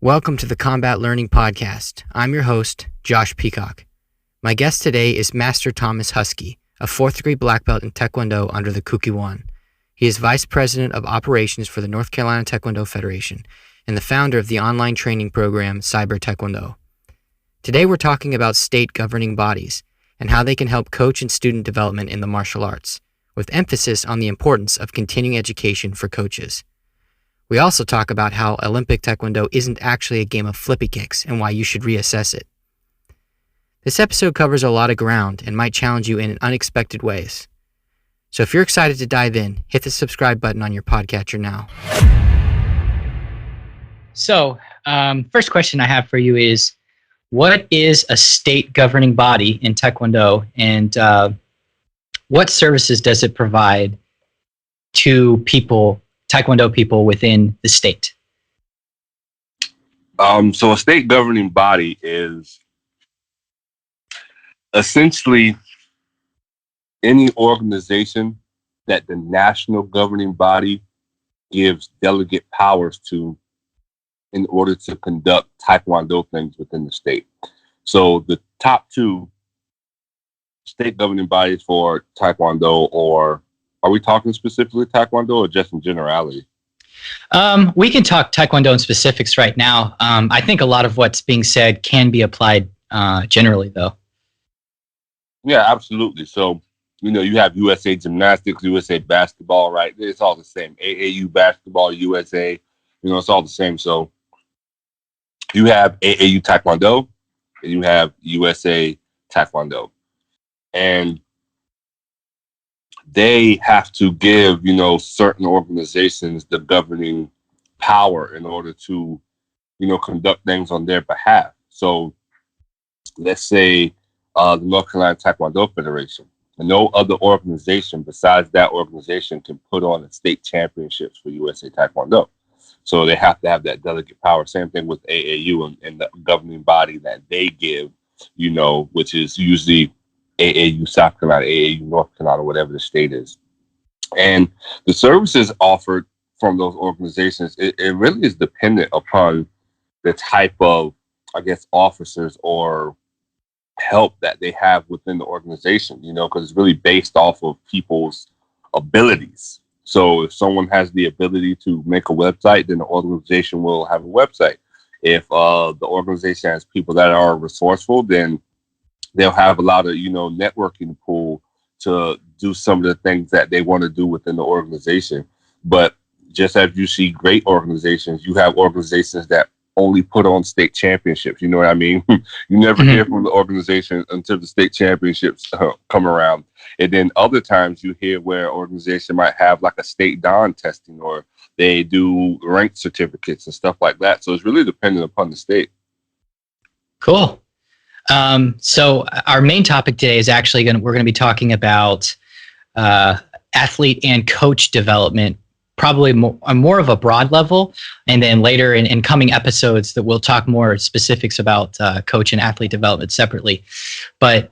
Welcome to the Combat Learning Podcast. I'm your host, Josh Peacock. My guest today is Master Thomas Huskey, a 4th degree black belt in Taekwondo under the Kukkiwon. He is Vice President of Operations for the North Carolina Taekwondo Federation and the founder of the online training program Cyber Taekwondo. Today we're talking about state governing bodies and how they can help coach and student development in the martial arts, with emphasis on the importance of continuing education for coaches. We also talk about how Olympic Taekwondo isn't actually a game of flippy kicks and why you should reassess it. This episode covers a lot of ground and might challenge you in unexpected ways. So if you're excited to dive in, hit the subscribe button on your podcatcher now. So, first question I have for you is, what is a state governing body in Taekwondo, and what services does it provide to people, Taekwondo people within the state? So a state governing body is essentially any organization that the national governing body gives delegate powers to in order to conduct Taekwondo things within the state. So the top two state governing bodies for Taekwondo, or are we talking specifically Taekwondo or just in generality? We can talk Taekwondo in specifics right now. I think a lot of what's being said can be applied generally, though. Yeah, absolutely. So, you have USA Gymnastics, USA Basketball, right? It's all the same. AAU Basketball, USA, it's all the same. So you have AAU Taekwondo and you have USA Taekwondo. And they have to give, certain organizations the governing power in order to, conduct things on their behalf. So let's say the North Carolina Taekwondo Federation. And no other organization besides that organization can put on the state championships for USA Taekwondo. So they have to have that delegate power. Same thing with AAU and the governing body that they give, which is usually AAU South Carolina, AAU North Carolina, whatever the state is. And the services offered from those organizations, it really is dependent upon the type of, officers or help that they have within the organization, because it's really based off of people's abilities. So if someone has the ability to make a website, then the organization will have a website. If the organization has people that are resourceful, then they'll have a lot of, networking pool to do some of the things that they want to do within the organization. But just as you see great organizations, you have organizations that only put on state championships. You know what I mean? You never hear from the organization until the state championships come around. And then other times you hear where an organization might have like a state DON testing, or they do rank certificates and stuff like that. So it's really dependent upon the state. Cool. So our main topic today is actually we're going to be talking about athlete and coach development, probably more of a broad level. And then later in coming episodes that we'll talk more specifics about coach and athlete development separately. But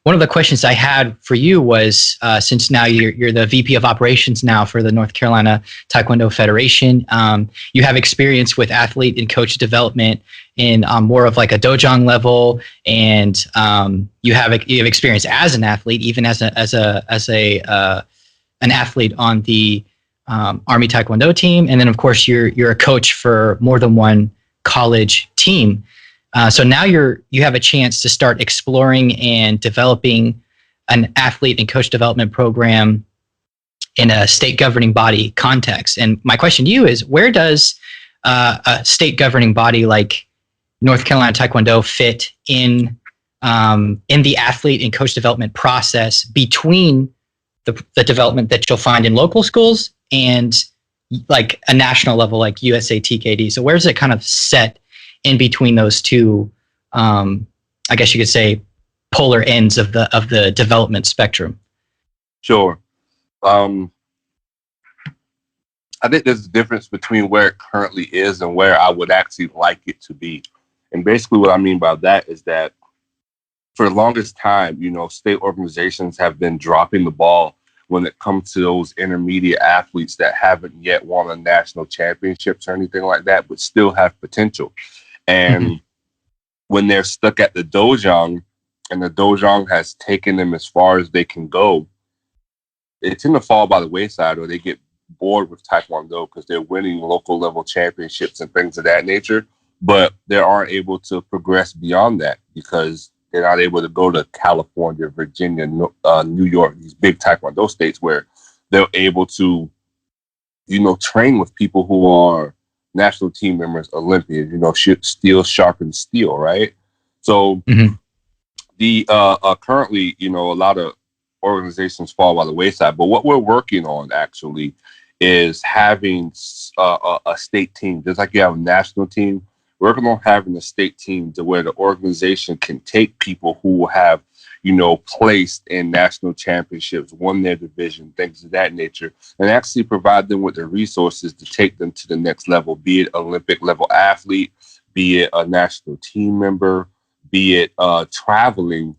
one of the questions I had for you was, since now you're the VP of Operations now for the North Carolina Taekwondo Federation, you have experience with athlete and coach development in more of like a dojang level, and you have experience as an athlete, even as an athlete on the Army Taekwondo team, and then of course you're a coach for more than one college team. So now you have a chance to start exploring and developing an athlete and coach development program in a state governing body context. And my question to you is, where does a state governing body like North Carolina Taekwondo fit in the athlete and coach development process between the development that you'll find in local schools and like a national level like USA TKD? So where's it kind of set in between those two, I guess you could say, polar ends of the development spectrum? Sure. I think there's a difference between where it currently is and where I would actually like it to be. And basically what I mean by that is that for the longest time, state organizations have been dropping the ball when it comes to those intermediate athletes that haven't yet won a national championships or anything like that, but still have potential. And when they're stuck at the dojang and the dojang has taken them as far as they can go, they tend to fall by the wayside, or they get bored with Taekwondo because they're winning local level championships and things of that nature, but they aren't able to progress beyond that because they're not able to go to California, Virginia, New York, these big Taekwondo states where they're able to, train with people who are national team members, Olympians, steel sharpens steel, right? So the currently, a lot of organizations fall by the wayside, but what we're working on actually is having a state team, just like you have a national team. We're working on having a state team to where the organization can take people who have, placed in national championships, won their division, things of that nature, and actually provide them with the resources to take them to the next level, be it Olympic level athlete, be it a national team member, be it traveling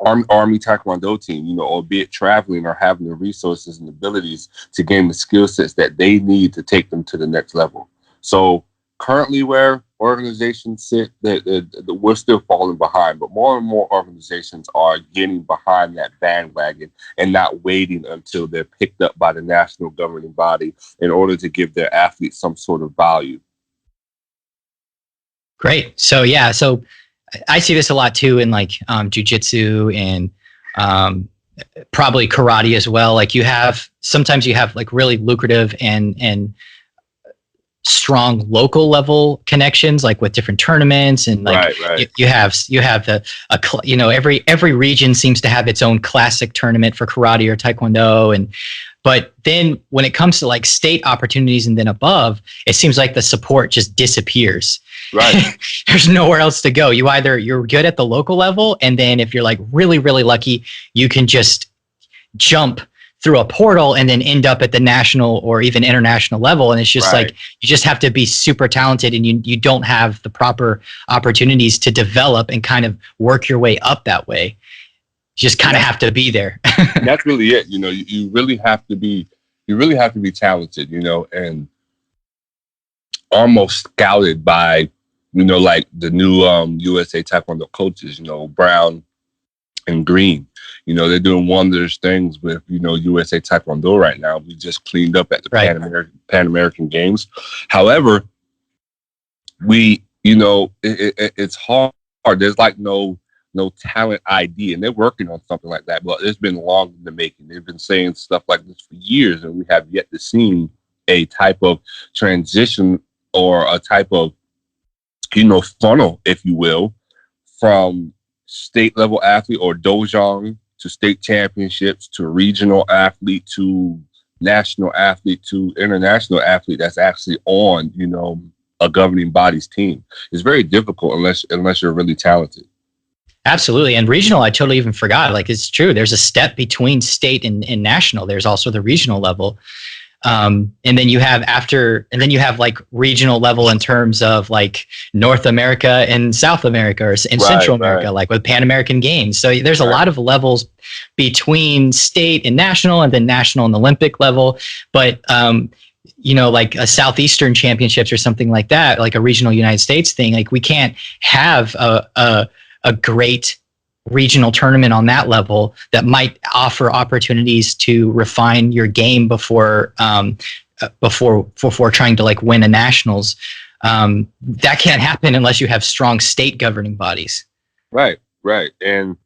Army Taekwondo team, or be it traveling or having the resources and abilities to gain the skill sets that they need to take them to the next level. So currently where organizations sit, we're still falling behind, but more and more organizations are getting behind that bandwagon and not waiting until they're picked up by the national governing body in order to give their athletes some sort of value. Great. So I see this a lot too in like jiu-jitsu and probably karate as well. Like sometimes you have like really lucrative and strong local level connections, like with different tournaments, and like right. You have every region seems to have its own classic tournament for karate or taekwondo, but then when it comes to like state opportunities and then above, it seems like the support just disappears. Right. There's nowhere else to go. You're good at the local level, and then if you're like really, really lucky, you can just jump through a portal and then end up at the national or even international level. And it's just right. Like, you just have to be super talented, and you don't have the proper opportunities to develop and kind of work your way up that way. You just kind of have to be there. That's really it. You really have to be talented, and almost scouted by, like the new USA Taekwondo coaches, Brown and Green. They're doing wondrous things with, USA Taekwondo right now. We just cleaned up at the right. Pan American Games. However, it's hard. There's like no talent ID, and they're working on something like that, but it's been long in the making. They've been saying stuff like this for years, and we have yet to see a type of transition or a type of, funnel, if you will, from state level athlete or dojang to state championships to regional athlete to national athlete to international athlete that's actually on, a governing body's team. It's very difficult unless you're really talented. Absolutely. And regional, I totally even forgot. Like, it's true. There's a step between state and national. There's also the regional level. And then you have like regional level in terms of like North America and South America, or in Central America, like with Pan American Games. So there's a lot of levels between state and national, and then national and Olympic level. But, like a Southeastern championships or something like that, like a regional United States thing, like we can't have a great regional tournament on that level that might offer opportunities to refine your game before trying to like win a nationals. That can't happen unless you have strong state governing bodies. Right. And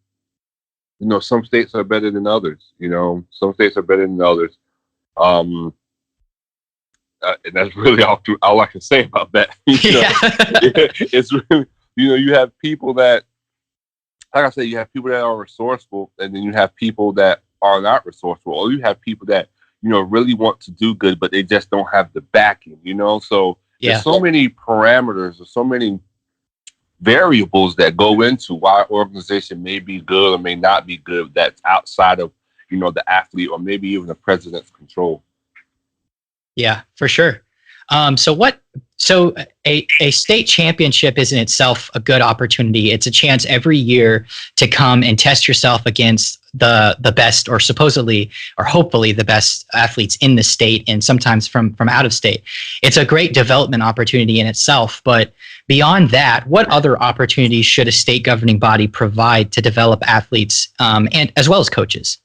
some states are better than others. Some states are better than others. And that's really all I can say about that. It's really, you have people that, like I said, you have people that are resourceful, and then you have people that are not resourceful, or you have people that, really want to do good, but they just don't have the backing, So there's so many parameters or so many variables that go into why an organization may be good or may not be good that's outside of, the athlete or maybe even the president's control. Yeah, for sure. So what So a state championship is in itself a good opportunity. It's a chance every year to come and test yourself against the best, or supposedly or hopefully the best athletes in the state, and sometimes from out of state. It's a great development opportunity in itself. But beyond that, what other opportunities should a state governing body provide to develop athletes and as well as coaches?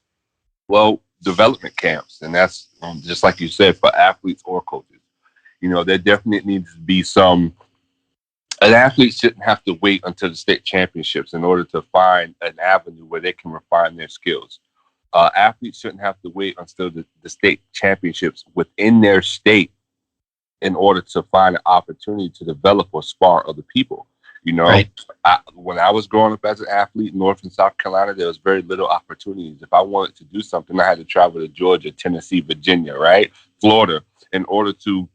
Well, development camps, and that's just like you said, for athletes or coaches. There definitely needs to be an athlete shouldn't have to wait until the state championships in order to find an avenue where they can refine their skills. Athletes shouldn't have to wait until the state championships within their state in order to find an opportunity to develop or spar other people. Right. When I was growing up as an athlete in North and South Carolina, there was very little opportunities. If I wanted to do something, I had to travel to Georgia, Tennessee, Virginia, right? Florida, in order to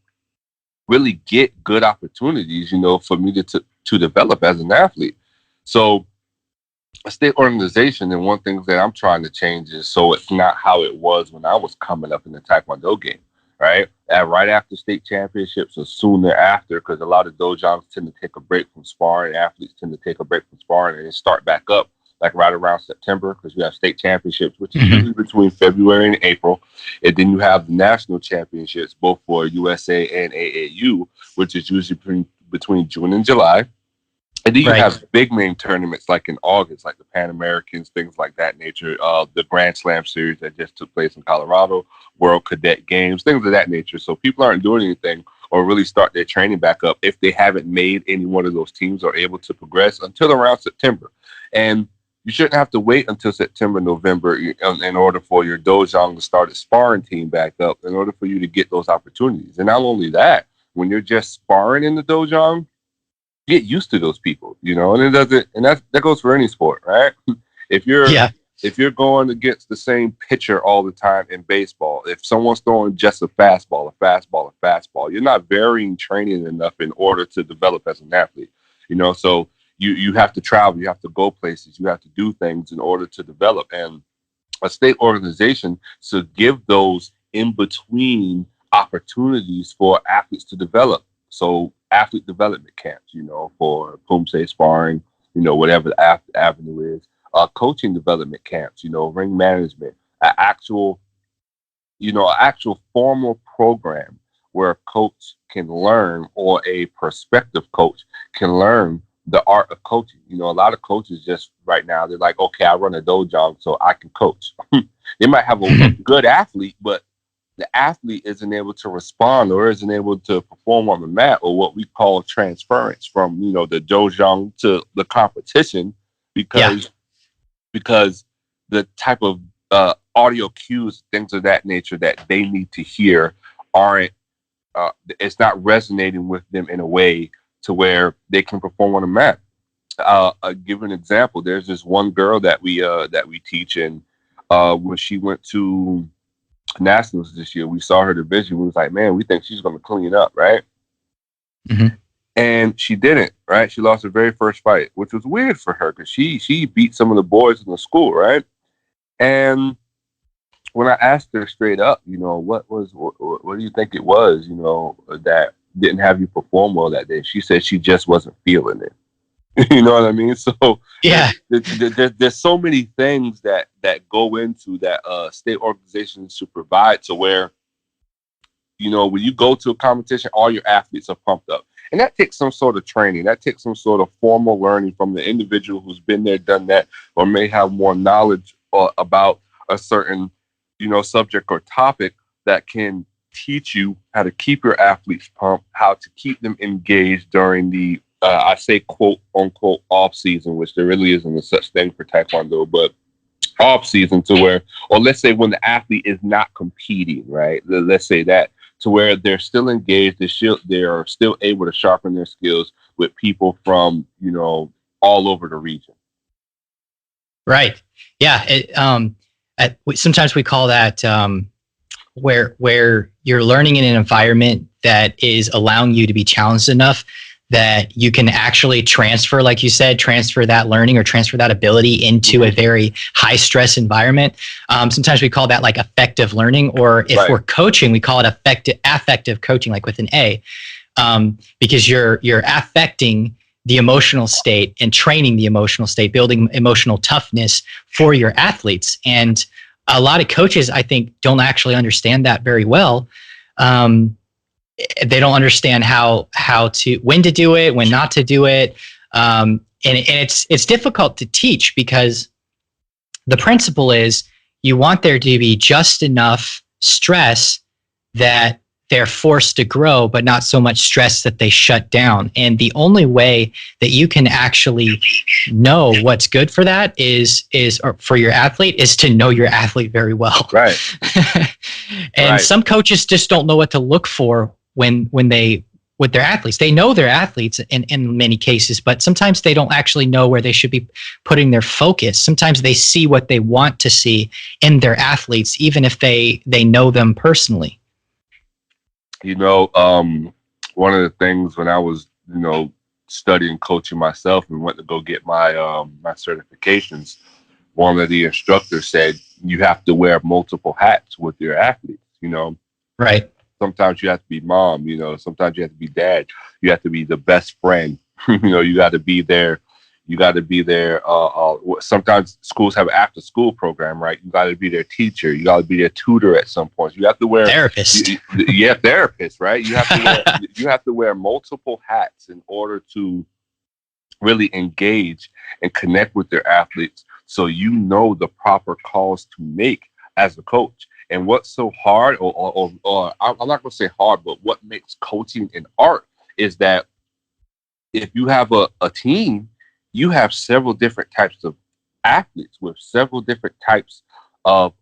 really get good opportunities, for me to develop as an athlete. So a state organization, and one thing that I'm trying to change is so it's not how it was when I was coming up in the Taekwondo game, right? Right after state championships or soon thereafter, because a lot of dojons tend to take a break from sparring, athletes tend to take a break from sparring and then start back up like right around September, because you have state championships, which is usually between February and April. And then you have the national championships, both for USA and AAU, which is usually between June and July. And then you have big name tournaments like in August, like the Pan Americans, things like that nature. The Grand Slam series that just took place in Colorado, World Cadet Games, things of that nature. So people aren't doing anything or really start their training back up if they haven't made any one of those teams or able to progress until around September. And you shouldn't have to wait until September, November in order for your dojon to start a sparring team back up, in order for you to get those opportunities. And not only that, when you're just sparring in the dojon, get used to those people, and it doesn't, and that goes for any sport, right? If you're going against the same pitcher all the time in baseball, if someone's throwing just a fastball, you're not varying training enough in order to develop as an athlete, so you have to travel, you have to go places, you have to do things in order to develop. And a state organization should give those in between opportunities for athletes to develop. So athlete development camps, for Pumse sparring, whatever the avenue is, coaching development camps, ring management, an actual formal program where a coach can learn, or a prospective coach can learn the art of coaching. A lot of coaches just right now, they're like, okay, I run a dojo so I can coach. They might have a good athlete, but the athlete isn't able to respond or isn't able to perform on the mat, or what we call transference from, the dojo to the competition, because the type of audio cues, things of that nature that they need to hear aren't, it's not resonating with them in a way to where they can perform on the mat. I'll give an example. There's this one girl that we teach, and when she went to nationals this year, we saw her division. We was like, man, we think she's going to clean up, right? And she didn't, right? She lost her very first fight, which was weird for her because she beat some of the boys in the school, right? And when I asked her straight up, what do you think it was, that didn't have you perform well that day? She said she just wasn't feeling it. You know what I mean? So yeah, there's so many things that go into that state organizations should provide, to where, when you go to a competition, all your athletes are pumped up. And that takes some sort of training. That takes some sort of formal learning from the individual who's been there, done that, or may have more knowledge about a certain, subject or topic that can teach you how to keep your athletes pumped, how to keep them engaged during the, I say quote unquote off season, which there really isn't a such thing for Taekwondo, but off season, to where, or let's say when the athlete is not competing, right? Let's say that, to where they're still engaged, they're still able to sharpen their skills with people from, all over the region. Right. Yeah. Sometimes we call that where you're learning in an environment that is allowing you to be challenged enough that you can actually transfer, like you said, transfer that learning or transfer that ability into a very high stress environment. Sometimes we call that like effective learning, or if we're coaching, we call it affective coaching, like with an A. because you're affecting the emotional state and training the emotional state, building emotional toughness for your athletes. And a lot of coaches, I think, don't actually understand that very well. They don't understand when to do it, when not to do it. And it's difficult to teach, because the principle is you want there to be just enough stress that they're forced to grow, but not so much stress that they shut down. And the only way that you can actually know what's good for that is or for your athlete, is to know your athlete very well. Right. And some coaches just don't know what to look for when they with their athletes. They know their athletes in many cases, but sometimes they don't actually know where they should be putting their focus. Sometimes they see what they want to see in their athletes, even if they know them personally. You know, one of the things when I was, studying coaching myself and went to go get my my certifications, one of the instructors said you have to wear multiple hats with your athletes. Right. Sometimes you have to be mom. Sometimes you have to be dad. You have to be the best friend. You got to be there. You got to be there. Sometimes schools have an after school program, right? You got to be their teacher. You got to be their tutor at some point. You have to wear therapist. Therapist, right? You have to wear multiple hats in order to really engage and connect with their athletes, so you know the proper calls to make as a coach. And what's so hard, or I'm not going to say hard, but what makes coaching an art is that if you have a team, you have several different types of athletes with several different types of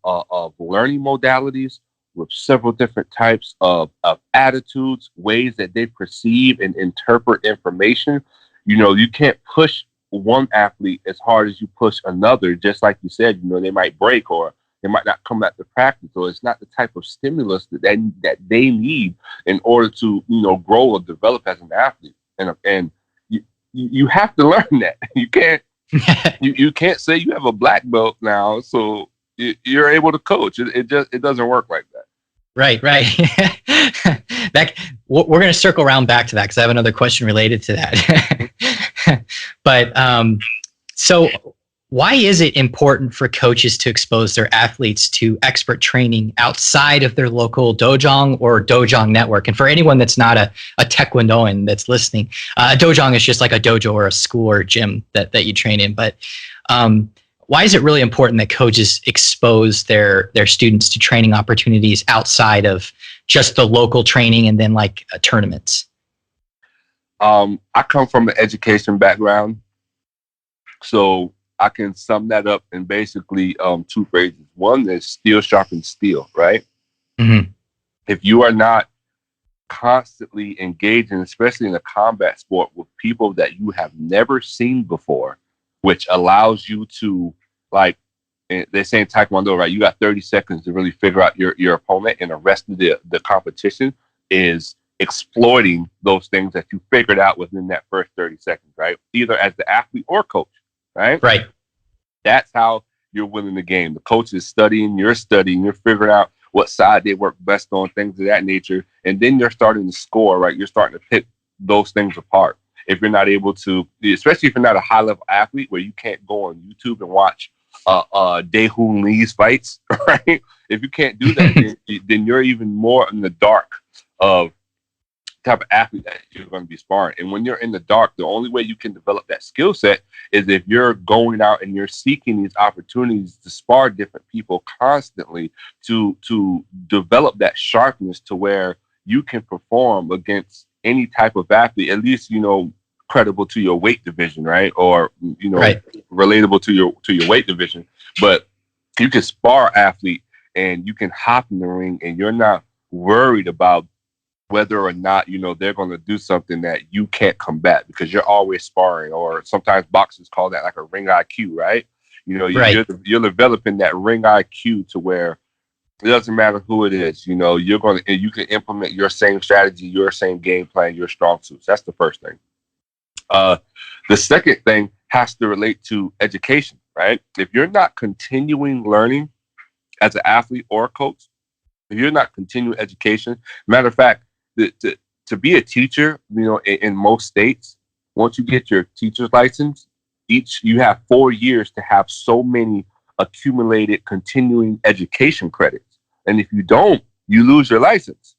learning modalities, with several different types of attitudes, ways that they perceive and interpret information. You can't push one athlete as hard as you push another. Just like you said, they might break, or they might not come back to practice, or it's not the type of stimulus that they need in order to grow or develop as an athlete. And you have to learn that. You can't you can't say you have a black belt now, so you're able to coach. It doesn't work like that. Right. We're going to circle around back to that, because I have another question related to that. But so why is it important for coaches to expose their athletes to expert training outside of their local dojang or dojang network? And for anyone that's not a Taekwondoan that's listening, a dojang is just like a dojo or a school or a gym that you train in. But why is it really important that coaches expose their students to training opportunities outside of just the local training and then like tournaments? I come from an education background, so I can sum that up in basically two phrases. One is steel sharpens steel, right? Mm-hmm. If you are not constantly engaging, especially in a combat sport, with people that you have never seen before, which allows you to, like they say in Taekwondo, right? You got 30 seconds to really figure out your opponent, and the rest of the competition is exploiting those things that you figured out within that first 30 seconds, right? Either as the athlete or coach. Right. That's how you're winning the game. The coach is studying, you're figuring out what side they work best on, things of that nature. And then you're starting to score, right? You're starting to pick those things apart. If you're not able to, especially if you're not a high level athlete where you can't go on YouTube and watch Dae-Hoon Lee's fights, right? If you can't do that, then you're even more in the dark of type of athlete that you're going to be sparring. And when you're in the dark, the only way you can develop that skill set is if you're going out and you're seeking these opportunities to spar different people constantly to develop that sharpness to where you can perform against any type of athlete, at least, credible to your weight division, right? Or, right. relatable to your weight division. But you can spar athlete and you can hop in the ring and you're not worried about whether or not, they're going to do something that you can't combat, because you're always sparring, or sometimes boxers call that like a ring IQ, right? You're developing that ring IQ to where it doesn't matter who it is, you can implement your same strategy, your same game plan, your strong suits. That's the first thing. The second thing has to relate to education, right? If you're not continuing learning as an athlete or a coach, if you're not continuing education, matter of fact, to be a teacher, in most states, once you get your teacher's license, you have 4 years to have so many accumulated continuing education credits. And if you don't, you lose your license.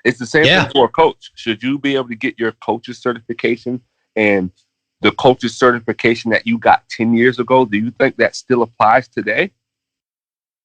It's the same thing for a coach. Should you be able to get your coach's certification and the coach's certification that you got 10 years ago, do you think that still applies today?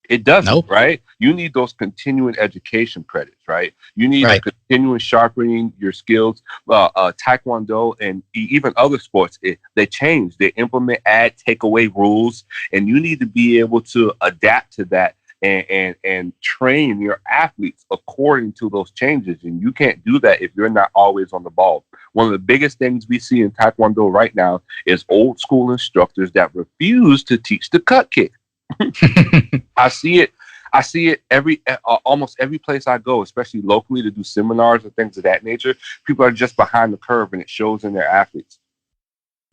It doesn't, nope. Right? You need those continuing education credits, right? You need a continuing sharpening your skills. Taekwondo and even other sports, they change. They implement, add, take away rules, and you need to be able to adapt to that and train your athletes according to those changes. And you can't do that if you're not always on the ball. One of the biggest things we see in Taekwondo right now is old school instructors that refuse to teach the cut kick. I see it almost every place I go, especially locally to do seminars and things of that nature. People are just behind the curve, and it shows in their athletes.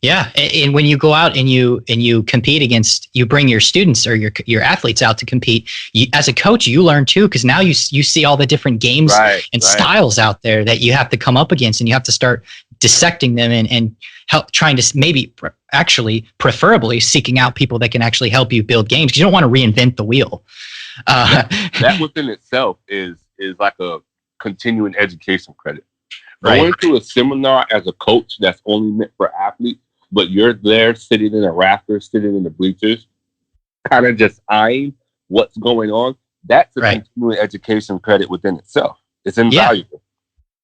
Yeah, and when you go out and you compete against, you bring your students or your athletes out to compete. As a coach, you learn too, because now you see all the different games and styles out there that you have to come up against, and you have to start dissecting them and help trying to maybe actually preferably seeking out people that can actually help you build games, because you don't want to reinvent the wheel. That within itself is like a continuing education credit. Going to a seminar as a coach that's only meant for athletes, but you're there sitting in a rafter, sitting in the bleachers, kind of just eyeing what's going on. That's a continuing education credit within itself. It's invaluable.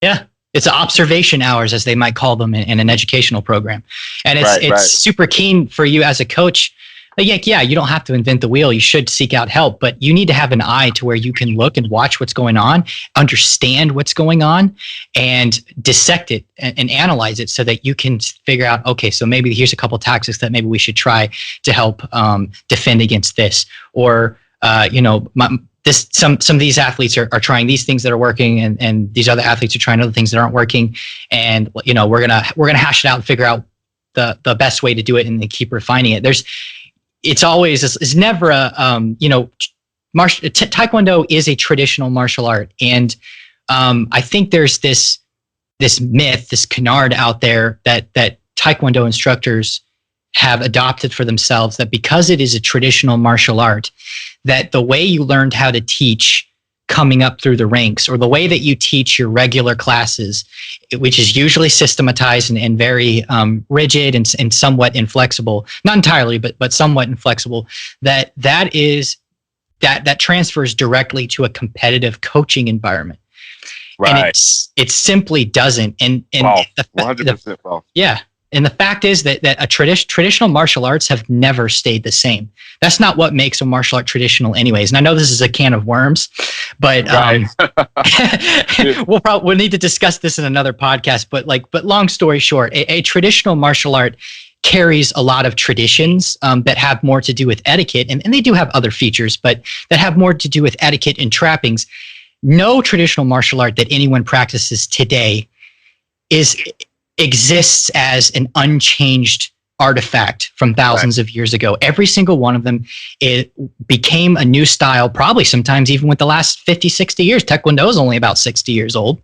Yeah. It's observation hours, as they might call them in an educational program. And it's super keen for you as a coach. Like, yeah, you don't have to invent the wheel. You should seek out help, but you need to have an eye to where you can look and watch what's going on, understand what's going on, and dissect it and analyze it so that you can figure out, okay, so maybe here's a couple tactics that maybe we should try to help defend against this. Or, some of these athletes are trying these things that are working, and these other athletes are trying other things that aren't working. And, we're gonna hash it out and figure out the best way to do it and then keep refining it. It's never a, Taekwondo is a traditional martial art. And I think there's this myth, this canard out there that Taekwondo instructors have adopted for themselves, that because it is a traditional martial art, that the way you learned how to teach coming up through the ranks, or the way that you teach your regular classes, which is usually systematized and very rigid and somewhat inflexible, not entirely, but somewhat inflexible, that transfers directly to a competitive coaching environment. Right. And it simply doesn't. And 100% false. Yeah. And the fact is that traditional martial arts have never stayed the same. That's not what makes a martial art traditional anyways. And I know this is a can of worms, but we'll need to discuss this in another podcast. But long story short, a traditional martial art carries a lot of traditions that have more to do with etiquette. And they do have other features, but that have more to do with etiquette and trappings. No traditional martial art that anyone practices today exists as an unchanged artifact from thousands of years ago. Every single one of them, it became a new style, probably sometimes even with the last 50, 60 years. Taekwondo is only about 60 years old.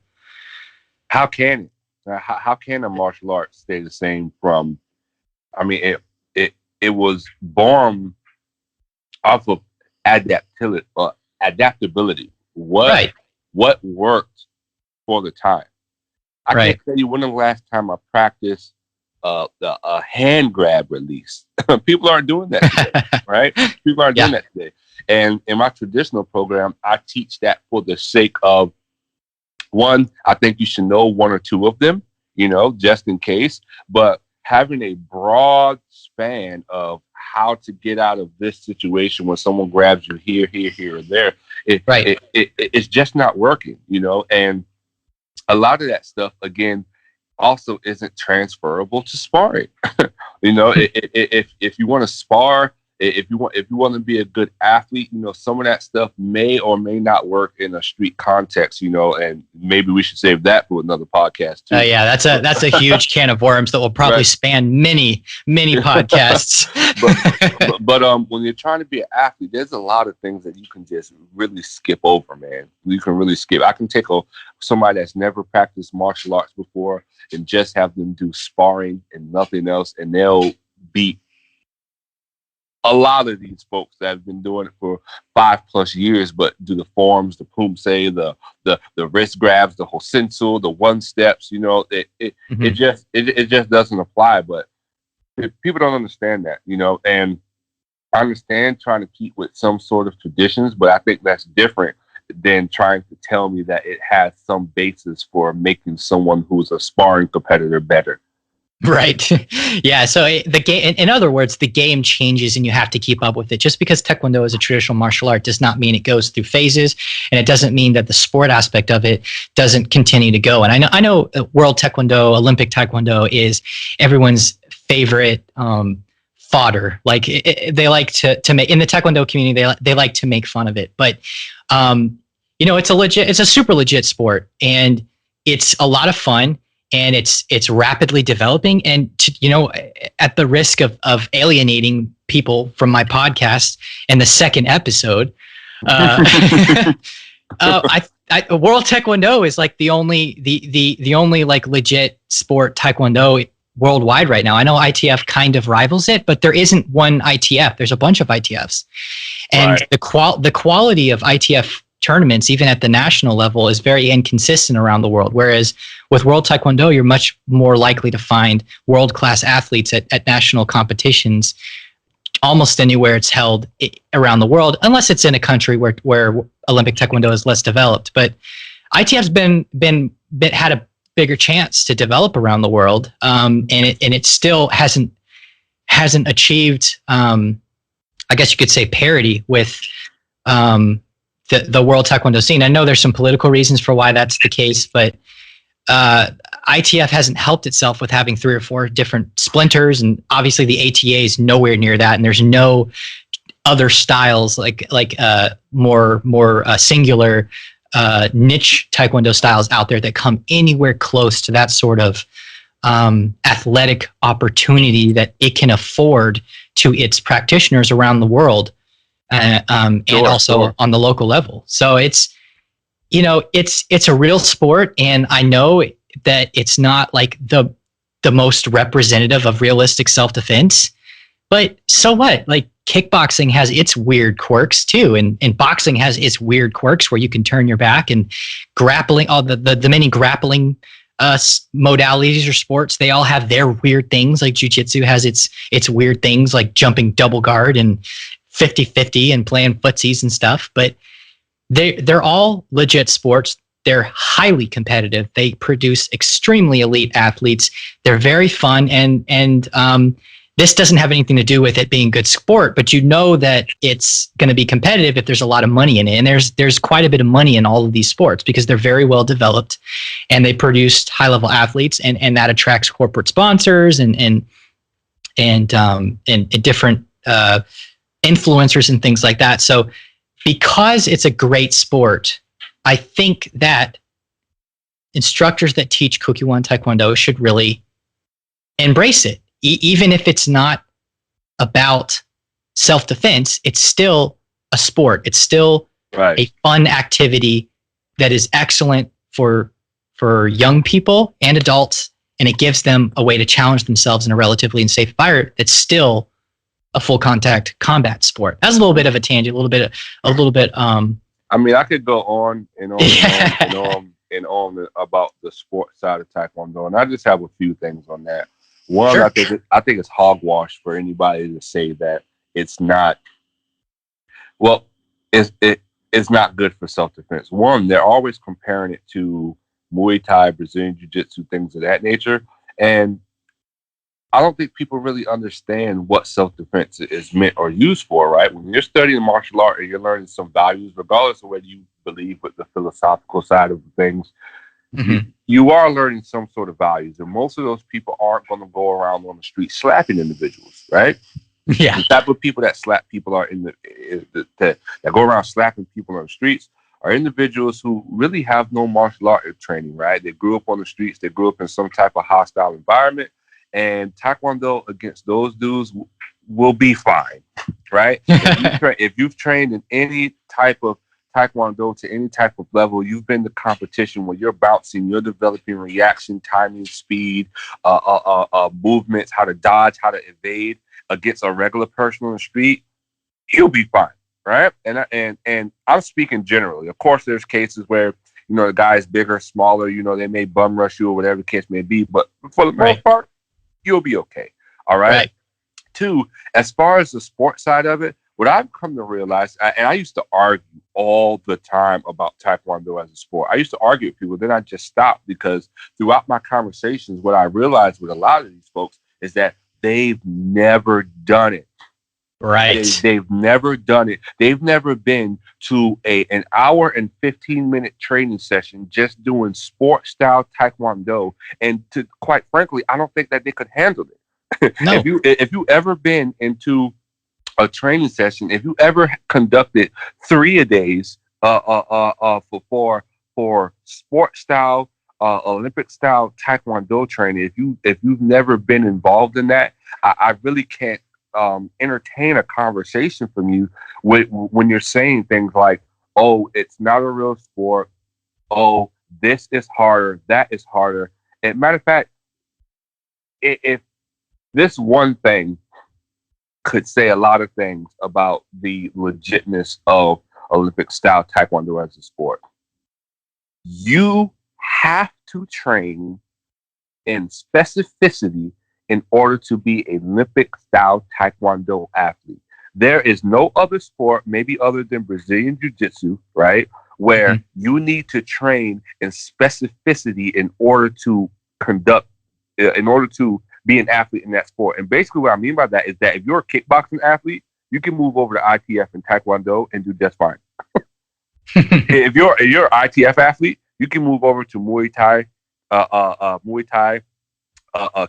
How can a martial art stay the same from, it was born off of adaptability. What worked for the time? I can't tell you when the last time I practiced a hand grab release. People aren't doing that today, right? People aren't doing that today. And in my traditional program, I teach that for the sake of, one, I think you should know one or two of them, just in case. But having a broad span of how to get out of this situation when someone grabs you here, or there, it's just not working, and a lot of that stuff, again, also isn't transferable to sparring. If you want to spar, if you want to be a good athlete, some of that stuff may or may not work in a street context, and maybe we should save that for another podcast too. Yeah, that's a huge can of worms that will probably Right. span many podcasts. but when you're trying to be an athlete, there's a lot of things that you can just really skip over, man. You can really skip. I can take somebody that's never practiced martial arts before and just have them do sparring and nothing else, and they'll beat a lot of these folks that have been doing it for 5+ years, but do the forms, the pumse, the wrist grabs, the hosensu, the one steps, it just doesn't apply. But people don't understand that, and I understand trying to keep with some sort of traditions, but I think that's different than trying to tell me that it has some basis for making someone who's a sparring competitor better. Right. Yeah. So the game, in other words, the game changes and you have to keep up with it. Just because Taekwondo is a traditional martial art does not mean it goes through phases, and it doesn't mean that the sport aspect of it doesn't continue to go. And I know World Taekwondo, Olympic Taekwondo is everyone's favorite fodder. Like they like to make, in the Taekwondo community, they like to make fun of it. But it's a super legit sport, and it's a lot of fun. And it's rapidly developing. And at the risk of alienating people from my podcast in the second episode, World Taekwondo is like the only like legit sport Taekwondo worldwide right now. I know ITF kind of rivals it, but there isn't one ITF. There's a bunch of ITFs, and right. the quality of ITF tournaments, even at the national level, is very inconsistent around the world. Whereas with World Taekwondo, you're much more likely to find world-class athletes at national competitions almost anywhere it's held around the world, unless it's in a country where Olympic Taekwondo is less developed. But ITF's had a bigger chance to develop around the world, and it still hasn't achieved, I guess you could say, parity with the World Taekwondo scene. I know there's some political reasons for why that's the case, but ITF hasn't helped itself with having 3 or 4 different splinters, and obviously the ATA is nowhere near that, and there's no other styles like more singular niche Taekwondo styles out there that come anywhere close to that sort of athletic opportunity that it can afford to its practitioners around the world. And also on the local level. So it's a real sport, and I know that it's not like the most representative of realistic self-defense, but so what? Like kickboxing has its weird quirks too, and boxing has its weird quirks where you can turn your back, and grappling, all the many grappling modalities or sports, they all have their weird things. Like jiu-jitsu has its weird things, like jumping double guard and 50-50 and playing footsies and stuff, but they're all legit sports. They're highly competitive. They produce extremely elite athletes. They're very fun, and this doesn't have anything to do with it being good sport, but that it's going to be competitive if there's a lot of money in it. And there's quite a bit of money in all of these sports because they're very well developed, and they produce high level athletes, and that attracts corporate sponsors and different influencers and things like that. So because it's a great sport, I think that instructors that teach Kukkiwon Taekwondo should really embrace it. Even if it's not about self-defense, it's still a sport. It's still a fun activity that is excellent for young people and adults, and it gives them a way to challenge themselves in a relatively safe environment that's still a full contact combat sport. That's a little bit of a tangent, a little bit. I mean, I could go on and on and on and on about the sports side of Taekwondo, and I just have a few things on that. One, sure. I think it's hogwash for anybody to say that it's not. Well, it's not good for self-defense. One, they're always comparing it to Muay Thai, Brazilian Jiu-Jitsu, things of that nature, and I don't think people really understand what self-defense is meant or used for, right? When you're studying martial art and you're learning some values, regardless of whether you believe with the philosophical side of things, you are learning some sort of values. And most of those people aren't going to go around on the street slapping individuals, right? Yeah. The type of people that slap people are that go around slapping people on the streets are individuals who really have no martial art training, right? They grew up on the streets. They grew up in some type of hostile environment, and Taekwondo against those dudes will be fine, right? If you've trained in any type of Taekwondo to any type of level, you've been to competition where you're bouncing, you're developing reaction, timing, speed, movements, how to dodge, how to evade against a regular person on the street, you'll be fine, right? And I'm speaking generally. Of course, there's cases where the guy's bigger, smaller, they may bum rush you or whatever the case may be, but for the most part, you'll be okay. All right. Two, as far as the sports side of it, what I've come to realize, and I used to argue all the time about Taekwondo as a sport. I used to argue with people, then I just stopped, because throughout my conversations, what I realized with a lot of these folks is that they've never done it. Right. They've never done it. They've never been to an hour and 15-minute training session just doing sport style Taekwondo. And to quite frankly, I don't think that they could handle it. No. If you ever been into a training session, if you ever conducted 3-a-days for sport style, Olympic style Taekwondo training, if you've never been involved in that, I really can't entertain a conversation from you when you're saying things like, oh, it's not a real sport, oh, this is harder, that is harder. And matter of fact, if this one thing could say a lot of things about the legitness of Olympic style Taekwondo as a sport, you have to train in specificity in order to be an Olympic style Taekwondo athlete. There is no other sport, maybe other than Brazilian Jiu-Jitsu, right, where you need to train in specificity in order to be an athlete in that sport. And basically what I mean by that is that if you're a kickboxing athlete, you can move over to ITF and Taekwondo and do just fine. If you're an ITF athlete, you can move over to Muay Thai,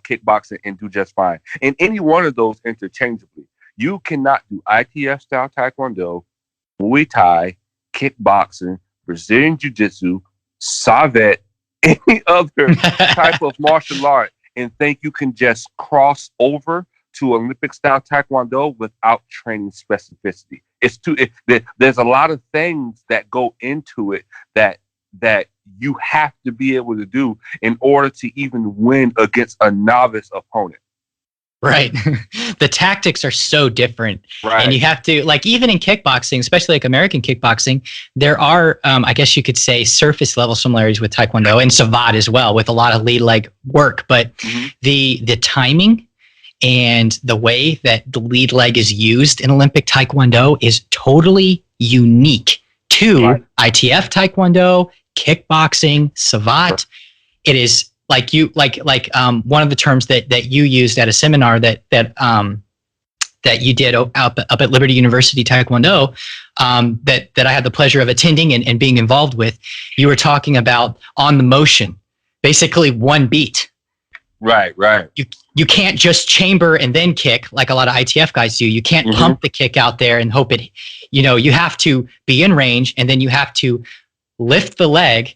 kickboxing, and do just fine. And any one of those interchangeably. You cannot do ITF style Taekwondo, Muay Thai, kickboxing, Brazilian Jiu-Jitsu, Savet, any other type of martial art and think you can just cross over to Olympic style Taekwondo without training specificity. There's a lot of things that go into it that you have to be able to do in order to even win against a novice opponent. Right. The tactics are so different. Right. And you have to, like, even in kickboxing, especially like American kickboxing, there are, I guess you could say, surface level similarities with Taekwondo and Savate as well, with a lot of lead leg work. But the timing and the way that the lead leg is used in Olympic Taekwondo is totally unique to ITF Taekwondo, kickboxing, Savate. It is like one of the terms that you used at a seminar that you did up at Liberty University Taekwondo, that I had the pleasure of attending and being involved with. You were talking about on the motion, basically one beat. Right. You can't just chamber and then kick like a lot of ITF guys do. You can't pump the kick out there and hope it, you have to be in range, and then you have to lift the leg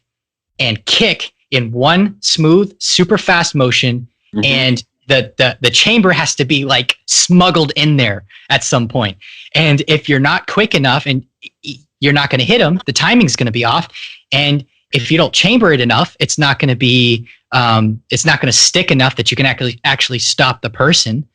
and kick in one smooth, super fast motion. And the chamber has to be like smuggled in there at some point. And if you're not quick enough and you're not going to hit them, the timing's going to be off. And if you don't chamber it enough, it's not going to be, it's not going to stick enough that you can actually stop the person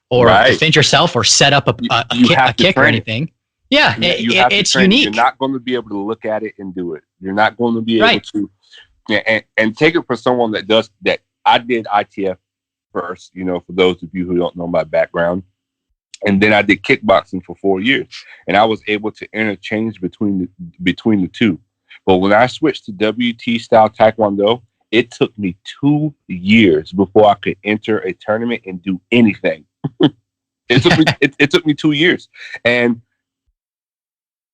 or defend yourself or set up a kick or anything. Yeah, it's unique. You're not going to be able to look at it and do it. You're not going to be able to. And take it for someone that does that. I did ITF first, for those of you who don't know my background. And then I did kickboxing for 4 years. And I was able to interchange between the two. But when I switched to WT style Taekwondo, it took me 2 years before I could enter a tournament and do anything. It took me 2 years. And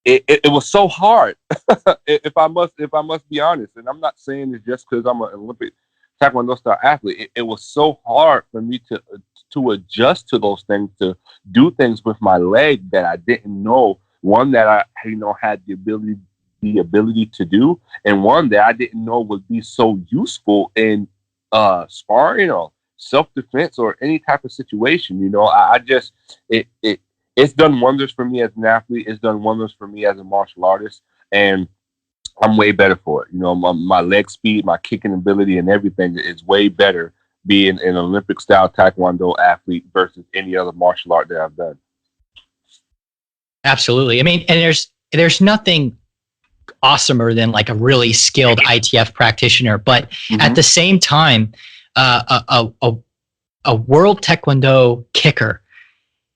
it was so hard. if I must be honest, and I'm not saying this just because I'm an Olympic Taekwondo style athlete. It was so hard for me to adjust to those things, to do things with my leg that I didn't know. One that I, had the ability to do, and one that I didn't know would be so useful in sparring or self-defense or any type of situation. I just it's done wonders for me as an athlete. It's done wonders for me as a martial artist, and I'm way better for it. My leg speed, my kicking ability, and everything is way better being an Olympic style Taekwondo athlete versus any other martial art that I've done. Absolutely. I mean, and there's nothing awesomer than like a really skilled ITF practitioner, but at the same time, a world Taekwondo kicker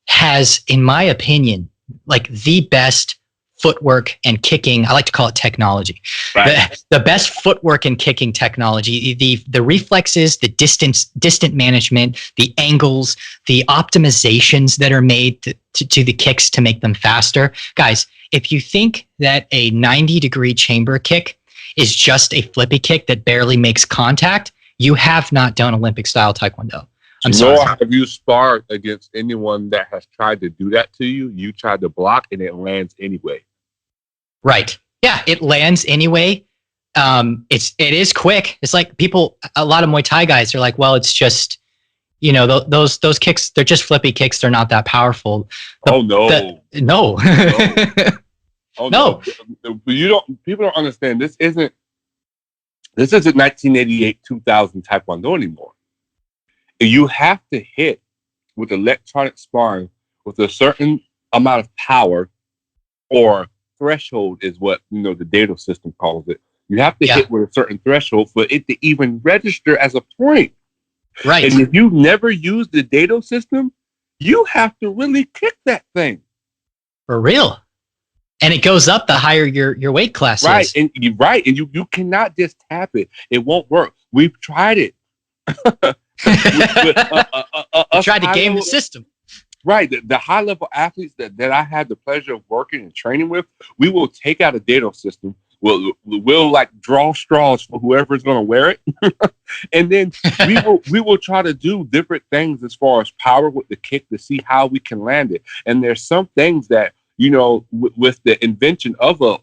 has, in my opinion, like the best footwork and kicking. I like to call it technology. Right. The best footwork and kicking technology, the reflexes, the distant management, the angles, the optimizations that are made to the kicks to make them faster. Guys, if you think that a 90-degree chamber kick is just a flippy kick that barely makes contact, you have not done Olympic style Taekwondo. I'm sorry. Nor have you sparred against anyone that has tried to do that to you. You tried to block and it lands anyway. Right. Yeah, it lands anyway. It is quick. It's like a lot of Muay Thai guys are like, well, it's just, those kicks, they're just flippy kicks. They're not that powerful. No. No. Oh, no. People don't understand. This isn't 1988, 2000 Taekwondo anymore. You have to hit with electronic sparring with a certain amount of power, or threshold is what the dado system calls it. You have to hit with a certain threshold for it to even register as a point. Right. And if you never use the dado system, you have to really kick that thing. For real. And it goes up the higher your weight class is. And you cannot just tap it. It won't work. We've tried it. Tried to game the system. Right. The high level athletes that I had the pleasure of working and training with, we will take out a dado system. We'll like draw straws for whoever's going to wear it. And then we will try to do different things as far as power with the kick to see how we can land it. And there's some things that, with the invention of the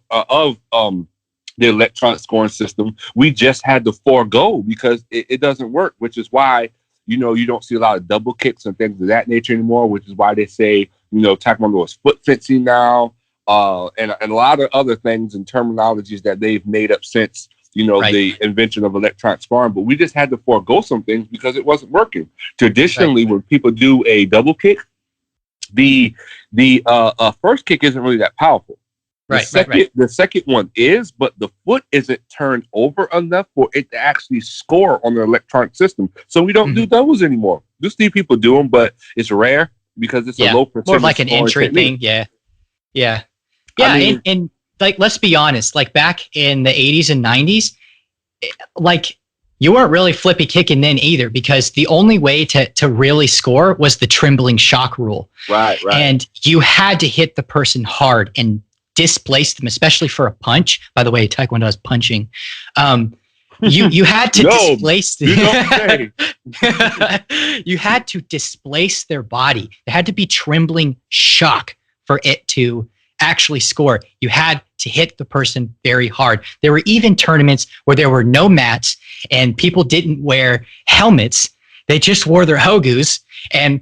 electronic scoring system, we just had to forego because it doesn't work, which is why, you don't see a lot of double kicks and things of that nature anymore, which is why they say, Taekwondo is foot fencing now, and a lot of other things and terminologies that they've made up since, the invention of electronic sparring. But we just had to forego some things because it wasn't working. Traditionally, when people do a double kick, the first kick isn't really that powerful. The second one is, but the foot isn't turned over enough for it to actually score on the electronic system. So we don't do those anymore. You see people do them, but it's rare because it's a low percentage. More like an entry thing. Yeah. I mean, and like, let's be honest, like back in the 80s and 90s, like you weren't really flippy kicking then either, because the only way to really score was the trembling shock rule. Right. And you had to hit the person hard and displace them, especially for a punch. By the way, Taekwondo is punching. You had to displace them. You had to displace their body. There had to be trembling shock for it to actually score. You had to hit the person very hard. There were even tournaments where there were no mats and people didn't wear helmets. They just wore their hogus and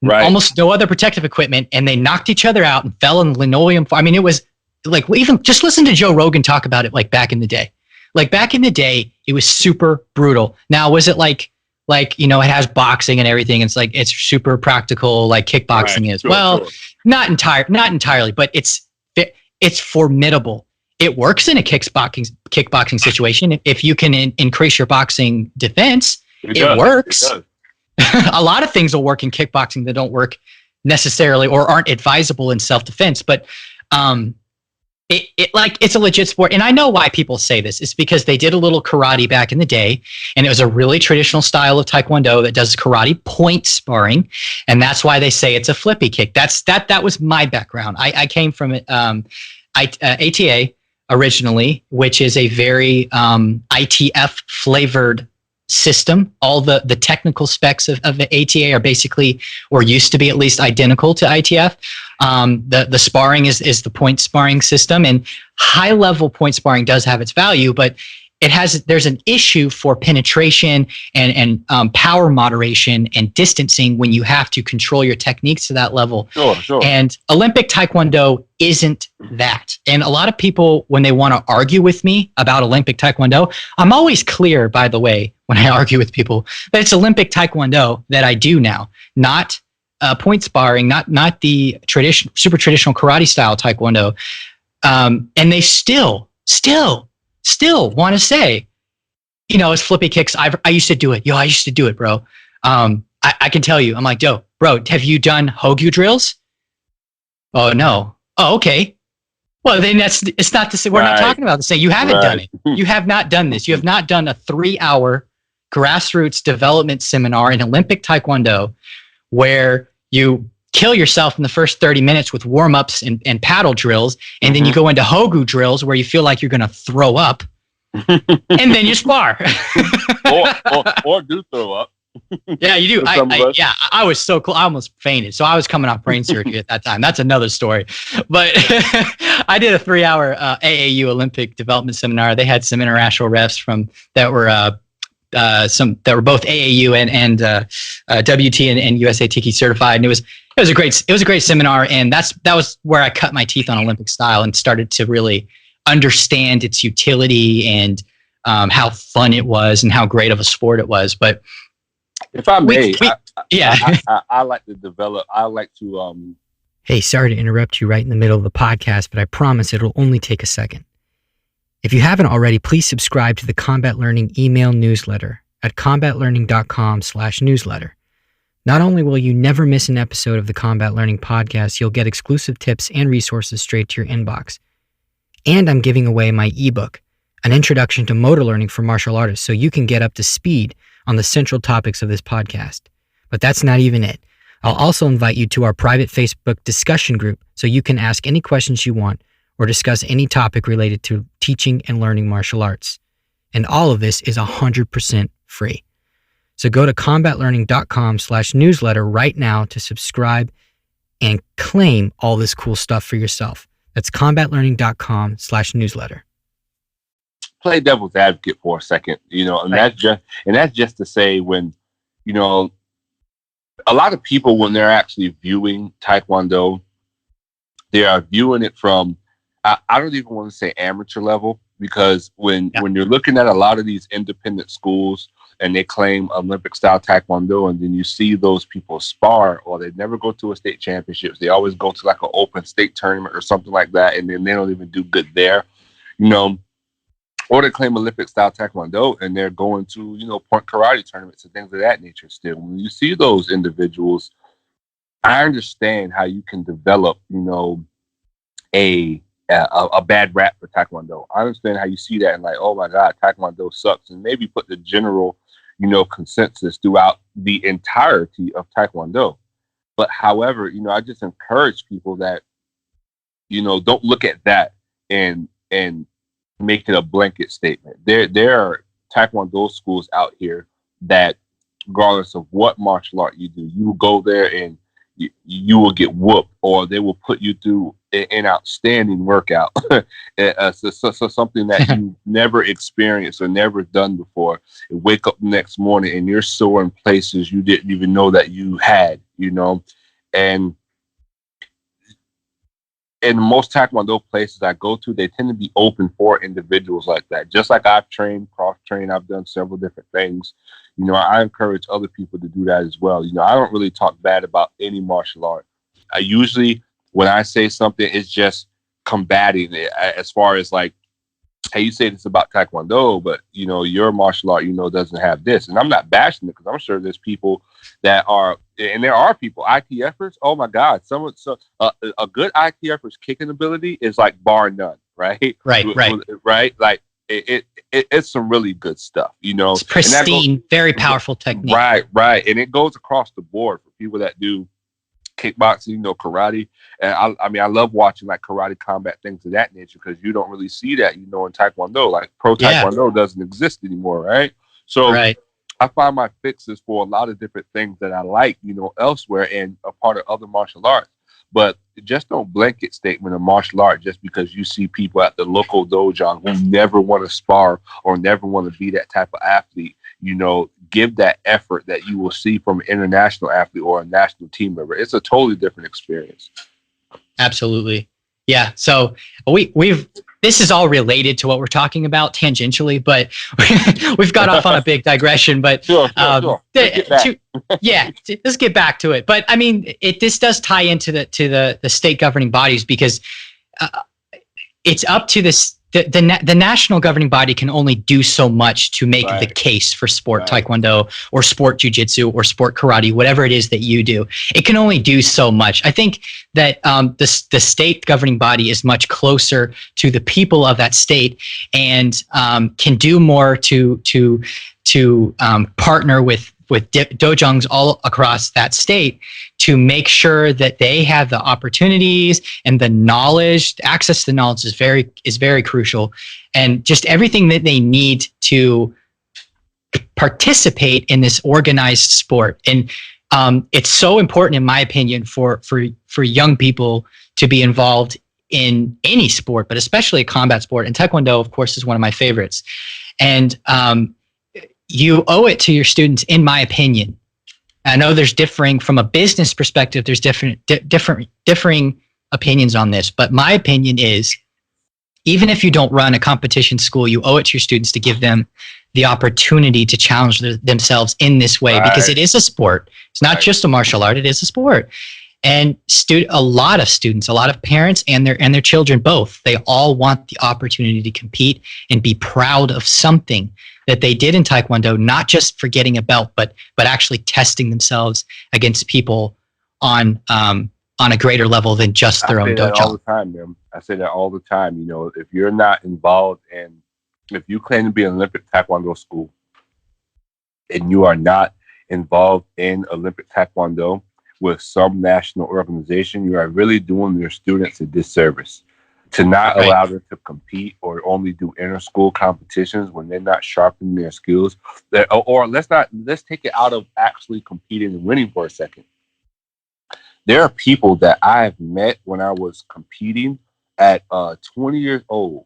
almost no other protective equipment, and they knocked each other out and fell in linoleum. I mean, it was like, even just listen to Joe Rogan talk about it, like back in the day. Like back in the day, it was super brutal. Now, was it like it has boxing and everything? It's like, it's super practical, like kickboxing is. Sure. Not entirely, but it's formidable. It works in a kickboxing situation. If you can increase your boxing defense, it works. It a lot of things will work in kickboxing that don't work necessarily or aren't advisable in self-defense, but it's a legit sport. And I know why people say this. It's because they did a little karate back in the day, and it was a really traditional style of Taekwondo that does karate point sparring, and that's why they say it's a flippy kick. That was my background. I came from ATA originally, which is a very ITF flavored system. All the technical specs of the ATA are basically, or used to be at least, identical to ITF. The sparring is the point sparring system, and high level point sparring does have its value, but there's an issue for penetration and power moderation and distancing when you have to control your techniques to that level. Sure. And Olympic Taekwondo isn't that. And a lot of people, when they want to argue with me about Olympic Taekwondo, I'm always clear, by the way, when I argue with people, that it's Olympic Taekwondo that I do now, not point sparring, not the super traditional karate style Taekwondo. And they still want to say, it's flippy kicks. I used to do it. I used to do it, bro. I can tell you. I'm like, bro, have you done Hogyu drills? Oh, no. Oh, okay. Well, then it's not to say, we're not talking about the same. You haven't done it. You have not done this. You have not done a 3-hour grassroots development seminar in Olympic Taekwondo where you kill yourself in the first 30 minutes with warm-ups and paddle drills, and then you go into Hogyu drills where you feel like you're going to throw up, and then you spar. or do throw up. Yeah, you do. I was so cool. I almost fainted. So I was coming off brain surgery at that time. That's another story. But I did a 3-hour AAU Olympic development seminar. They had some international refs that were both AAU and WT and USA Tiki certified, and it was a great seminar, and that was where I cut my teeth on Olympic style and started to really understand its utility and how fun it was and how great of a sport it was. But if I may, I like to develop. I like to. Hey, sorry to interrupt you right in the middle of the podcast, but I promise it'll only take a second. If you haven't already, please subscribe to the Combat Learning email newsletter at combatlearning.com/newsletter. Not only will you never miss an episode of the Combat Learning podcast, you'll get exclusive tips and resources straight to your inbox. And I'm giving away my ebook, An Introduction to Motor Learning for Martial Artists, so you can get up to speed on the central topics of this podcast. But that's not even it. I'll also invite you to our private Facebook discussion group so you can ask any questions you want or discuss any topic related to teaching and learning martial arts. And all of this is 100% free. So go to combatlearning.com/newsletter right now to subscribe and claim all this cool stuff for yourself. That's combatlearning.com/newsletter. Play devil's advocate for a second, and that's just to say, when, a lot of people, when they're actually viewing Taekwondo, they are viewing it from, I don't even want to say amateur level, because when you're looking at a lot of these independent schools and they claim Olympic style Taekwondo, and then you see those people spar, or they never go to a state championships, they always go to like an open state tournament or something like that, and then they don't even do good there, or they claim Olympic style Taekwondo and they're going to, point karate tournaments and things of that nature. Still, when you see those individuals, I understand how you can develop, a bad rap for Taekwondo. I understand how you see that and like, oh my God, Taekwondo sucks, and maybe put the general, consensus throughout the entirety of Taekwondo. But however, I just encourage people that, don't look at that and make it a blanket statement. There are Taekwondo schools out here that, regardless of what martial art you do, you will go there and you will get whooped, or they will put you through an outstanding workout. So something that you never experienced or never done before. You wake up the next morning and you're sore in places you didn't even know that you had, and in most Taekwondo places I go to, they tend to be open for individuals like that. Just like I've trained, cross-trained, I've done several different things. I encourage other people to do that as well. I don't really talk bad about any martial art. I usually, when I say something, it's just combating it, as far as like, hey, you say this about Taekwondo, but your martial art, doesn't have this. And I'm not bashing it, because I'm sure there's people that are, and there are people, ITFers. Oh my God, a good ITFer's kicking ability is like bar none, right? Right. Like it's some really good stuff, It's pristine, very powerful technique. Right. And it goes across the board for people that do kickboxing, karate. And I love watching like karate combat, things of that nature, because you don't really see that, in Taekwondo. Like pro Taekwondo doesn't exist anymore, right? So I find my fixes for a lot of different things that I like, elsewhere and a part of other martial arts. But just don't blanket statement of martial art just because you see people at the local dojo who never want to spar or never want to be that type of athlete. Give that effort that you will see from an international athlete or a national team member. It's a totally different experience. Absolutely. Yeah. So we've this is all related to what we're talking about tangentially, but we've got off on a big digression. But Sure. Let's get back to it. But I mean, this does tie into the state governing bodies, because it's up to this. The national governing body can only do so much to make the case for sport taekwondo or sport jiu-jitsu or sport karate, whatever it is that you do. It can only do so much. I think that the state governing body is much closer to the people of that state and can do more to partner with dojongs all across that state to make sure that they have the opportunities and the knowledge. Access to the knowledge is very crucial, and just everything that they need to participate in this organized sport. And it's so important, in my opinion, for young people to be involved in any sport, but especially a combat sport. And Taekwondo, of course, is one of my favorites. And you owe it to your students, in my opinion. I know there's differing from a business perspective. There's differing opinions on this, but my opinion is, even if you don't run a competition school, you owe it to your students to give them the opportunity to challenge themselves in this way, because it is a sport. It's not just a martial art; it is a sport. And a lot of students, a lot of parents, and their children both, they all want the opportunity to compete and be proud of something that they did in Taekwondo, not just for getting a belt, but actually testing themselves against people on a greater level than just their own dojo. All the time, man. I say that all the time. If you're not involved, and if you claim to be an Olympic Taekwondo school and you are not involved in Olympic Taekwondo with some national organization, you are really doing your students a disservice to not allow them to compete or only do inter-school competitions when they're not sharpening their skills. Or let's take it out of actually competing and winning for a second. There are people that I have met when I was competing at 20 years old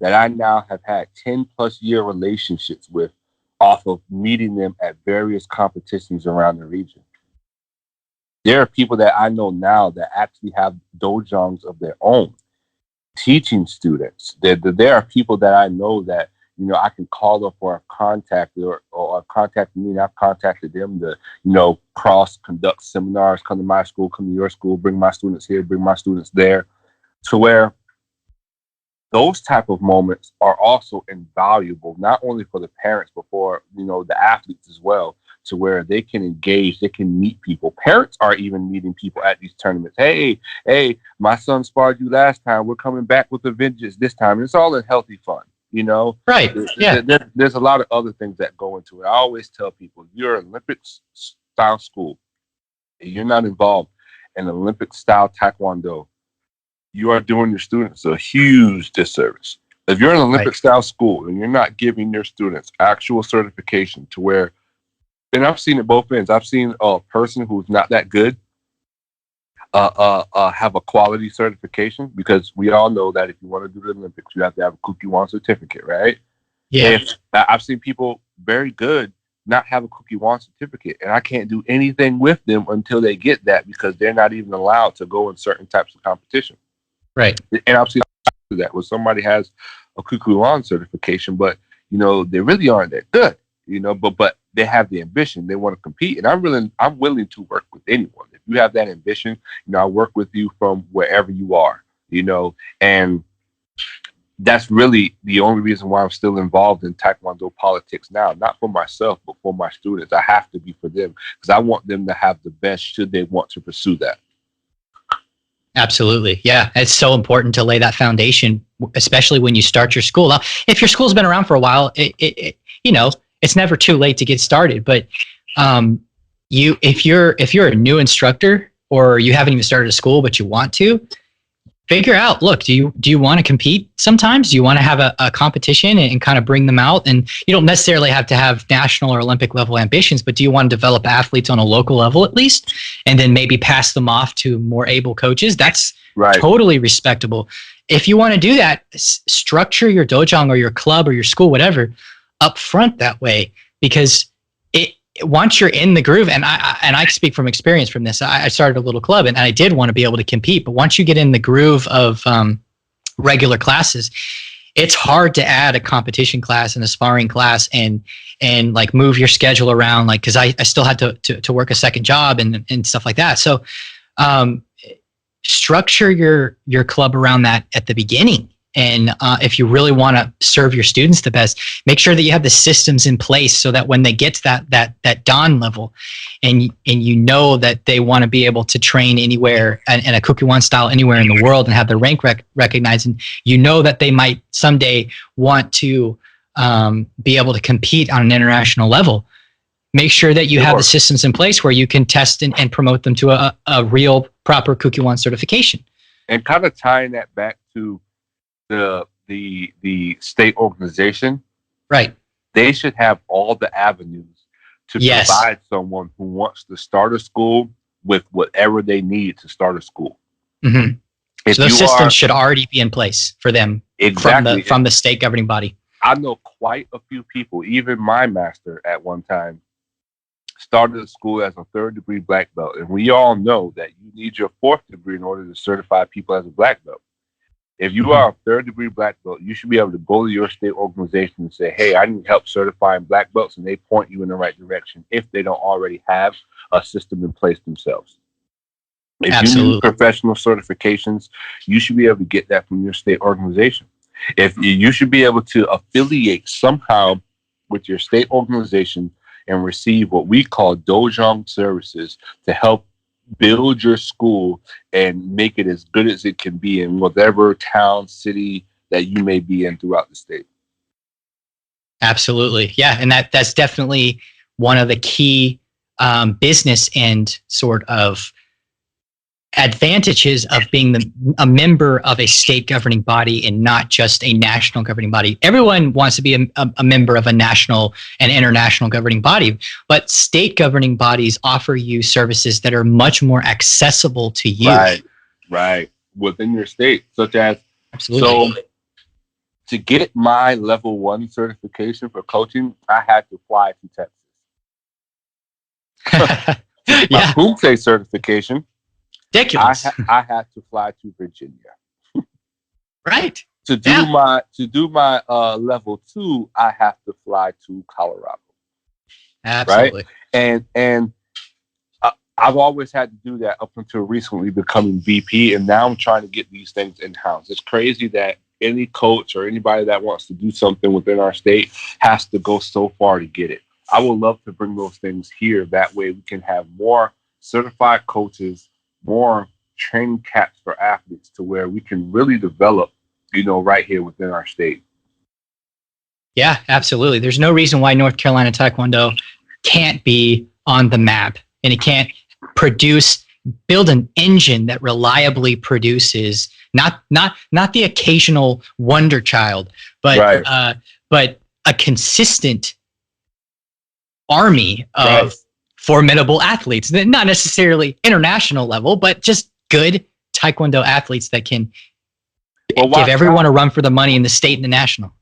that I now have had 10 plus year relationships with off of meeting them at various competitions around the region. There are people that I know now that actually have dojongs of their own, teaching students. There are people that I know that, I can call up for a contact or contact me, and I've contacted them to, conduct seminars, come to my school, come to your school, bring my students here, bring my students there, to where those type of moments are also invaluable, not only for the parents, but for, the athletes as well, to where they can engage, they can meet people. Parents are even meeting people at these tournaments. Hey, my son sparred you last time. We're coming back with a vengeance this time. And it's all in healthy fun, Right. There's a lot of other things that go into it. I always tell people, you're an Olympic-style school, and you're not involved in Olympic-style Taekwondo, you are doing your students a huge disservice. If you're in an Olympic-style school and you're not giving your students actual certification to where, and I've seen it both ends. I've seen a person who's not that good have a quality certification, because we all know that if you want to do the Olympics, you have to have a Kukkiwon certificate, right? Yeah. I've seen people very good not have a Kukkiwon certificate, and I can't do anything with them until they get that, because they're not even allowed to go in certain types of competition. Right. And I've seen that where somebody has a Kukkiwon certification, but they really aren't that good. But they have the ambition. They want to compete, and I'm willing to work with anyone. If you have that ambition, I work with you from wherever you are. And that's really the only reason why I'm still involved in Taekwondo politics now. Not for myself, but for my students. I have to be for them, because I want them to have the best should they want to pursue that. Absolutely. Yeah. It's so important to lay that foundation, especially when you start your school. Now, if your school's been around for a while, it's never too late to get started. But if you're a new instructor, or you haven't even started a school but you want to, figure out, look, do you want to compete sometimes? Do you want to have a competition and kind of bring them out? And you don't necessarily have to have national or Olympic level ambitions, but do you want to develop athletes on a local level at least, and then maybe pass them off to more able coaches? That's totally respectable. If you want to do that, structure your dojang or your club or your school, whatever, up front that way, because once you're in the groove, and I speak from experience from this, I started a little club and I did want to be able to compete, but once you get in the groove of regular classes, it's hard to add a competition class and a sparring class and like move your schedule around, like, because I still had to work a second job and stuff like that. So structure your club around that at the beginning. And if you really want to serve your students the best, make sure that you have the systems in place so that when they get to that Dan level, and you know that they want to be able to train anywhere in a Kukkiwon style anywhere in the world and have their rank recognized, and you know that they might someday want to be able to compete on an international level, make sure that you have the systems in place where you can test and promote them to a real proper Kukkiwon certification. And kind of tying that back to the state organization, right? They should have all the avenues to provide someone who wants to start a school with whatever they need to start a school. Mm-hmm. So those systems should already be in place for them from the state governing body. I know quite a few people, even my master at one time started a school as a 3rd degree black belt. And we all know that you need your 4th degree in order to certify people as a black belt. If you are a 3rd degree black belt, you should be able to go to your state organization and say, hey, I need help certifying black belts, and they point you in the right direction if they don't already have a system in place themselves. If you need professional certifications, you should be able to get that from your state organization. If you should be able to affiliate somehow with your state organization and receive what we call dojang services to help build your school and make it as good as it can be in whatever town, city that you may be in throughout the state. Absolutely. Yeah. And that's definitely one of the key business and sort of advantages of being a member of a state governing body and not just a national governing body. Everyone wants to be a member of a national and international governing body, but state governing bodies offer you services that are much more accessible to you. Right. Within your state, such as, absolutely. So to get my level 1 certification for coaching, I had to fly to Texas. My Kumte certification, ridiculous. I had to fly to Virginia. Right. To do my level 2, I have to fly to Colorado. Absolutely. Right? And I've always had to do that up until recently becoming VP, and now I'm trying to get these things in-house. It's crazy that any coach or anybody that wants to do something within our state has to go so far to get it. I would love to bring those things here. That way we can have more certified coaches, more training caps for athletes, to where we can really develop, right here within our state. Yeah, absolutely. There's no reason why North Carolina Taekwondo can't be on the map, and it can't build an engine that reliably produces not the occasional wonder child, but a consistent army of formidable athletes, not necessarily international level, but just good Taekwondo athletes that can give everyone a run for the money in the state and the national.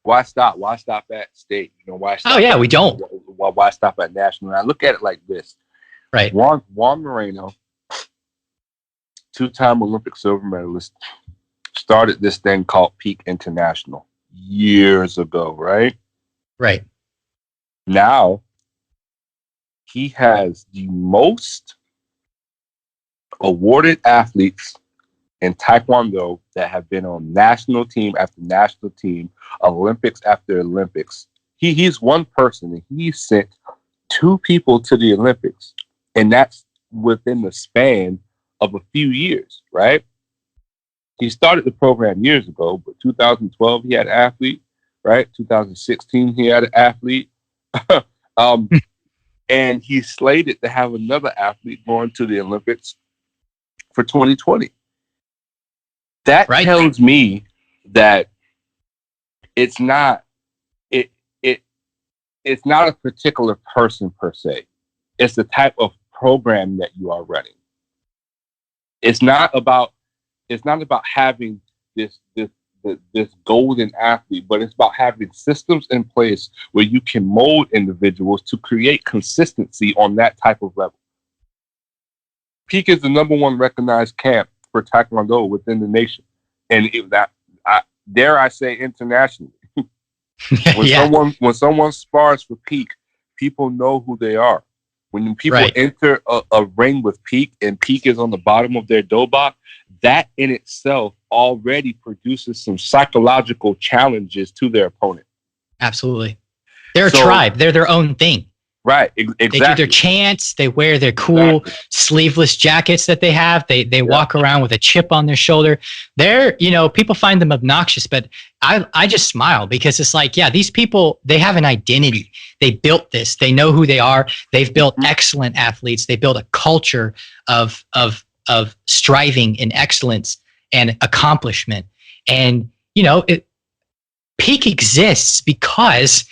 Why stop? Why stop at state? Why stop? Oh yeah, we don't. Why stop at national? And I look at it like this. Right. Juan Moreno, 2-time Olympic silver medalist, started this thing called Peak International years ago, right? Right. Now, he has the most awarded athletes in Taekwondo that have been on national team after national team, Olympics after Olympics. He's one person, and he sent 2 people to the Olympics, and that's within the span of a few years, right? He started the program years ago, but 2012 he had an athlete, right? 2016 he had an athlete. And he's slated to have another athlete going to the Olympics for 2020. That tells me that it's not it's not a particular person per se. It's the type of program that you are running. It's not about having this golden athlete, but it's about having systems in place where you can mold individuals to create consistency on that type of level. Peak is the #1 recognized camp for Taekwondo within the nation, and dare I say internationally. When someone spars for Peak, people know who they are. When people enter a ring with Peak and Peak is on the bottom of their dobok, that in itself already produces some psychological challenges to their opponent. Absolutely. They're a tribe. They're their own thing. Right. Exactly. They do their chants. They wear their cool sleeveless jackets that they have. They walk around with a chip on their shoulder. They're, people find them obnoxious, but I just smile because it's like, these people, they have an identity. They built this. They know who they are. They've built excellent athletes. They built a culture of striving and excellence and accomplishment. And, Peak exists because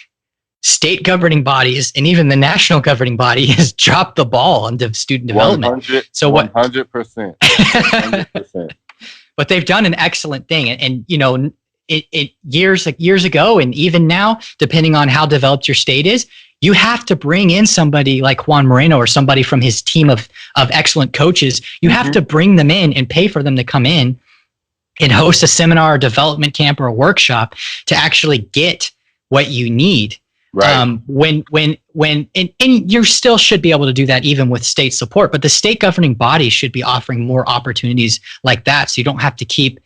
state governing bodies and even the national governing body has dropped the ball into student development. 100%. 100%. But they've done an excellent thing. And it years ago and even now, depending on how developed your state is, you have to bring in somebody like Juan Moreno or somebody from his team of excellent coaches. You have to bring them in and pay for them to come in and host a seminar, or development camp, or a workshop to actually get what you need. Right. And you still should be able to do that even with state support, but the state governing body should be offering more opportunities like that. So you don't have to keep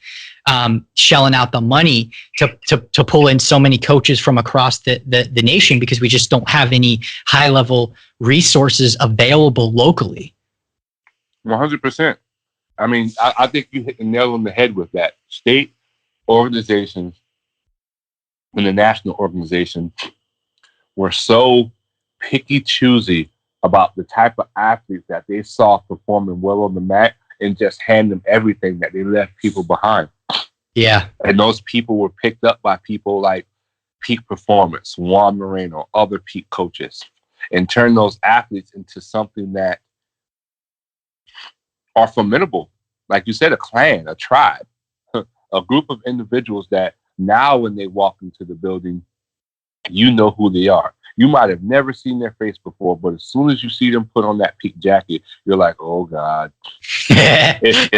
shelling out the money to pull in so many coaches from across the nation because we just don't have any high level resources available locally. 100%. I mean, I think you hit the nail on the head with that. State organizations and the national organization were so picky choosy about the type of athletes that they saw performing well on the mat and just hand them everything that they left people behind. Yeah. And those people were picked up by people like Peak Performance, Juan Moreno, other Peak coaches, and turn those athletes into something that are formidable. Like you said, a clan, a tribe, a group of individuals that now when they walk into the building, you know who they are. You might have never seen their face before, but as soon as you see them put on that Peak jacket, you're like, oh, God. is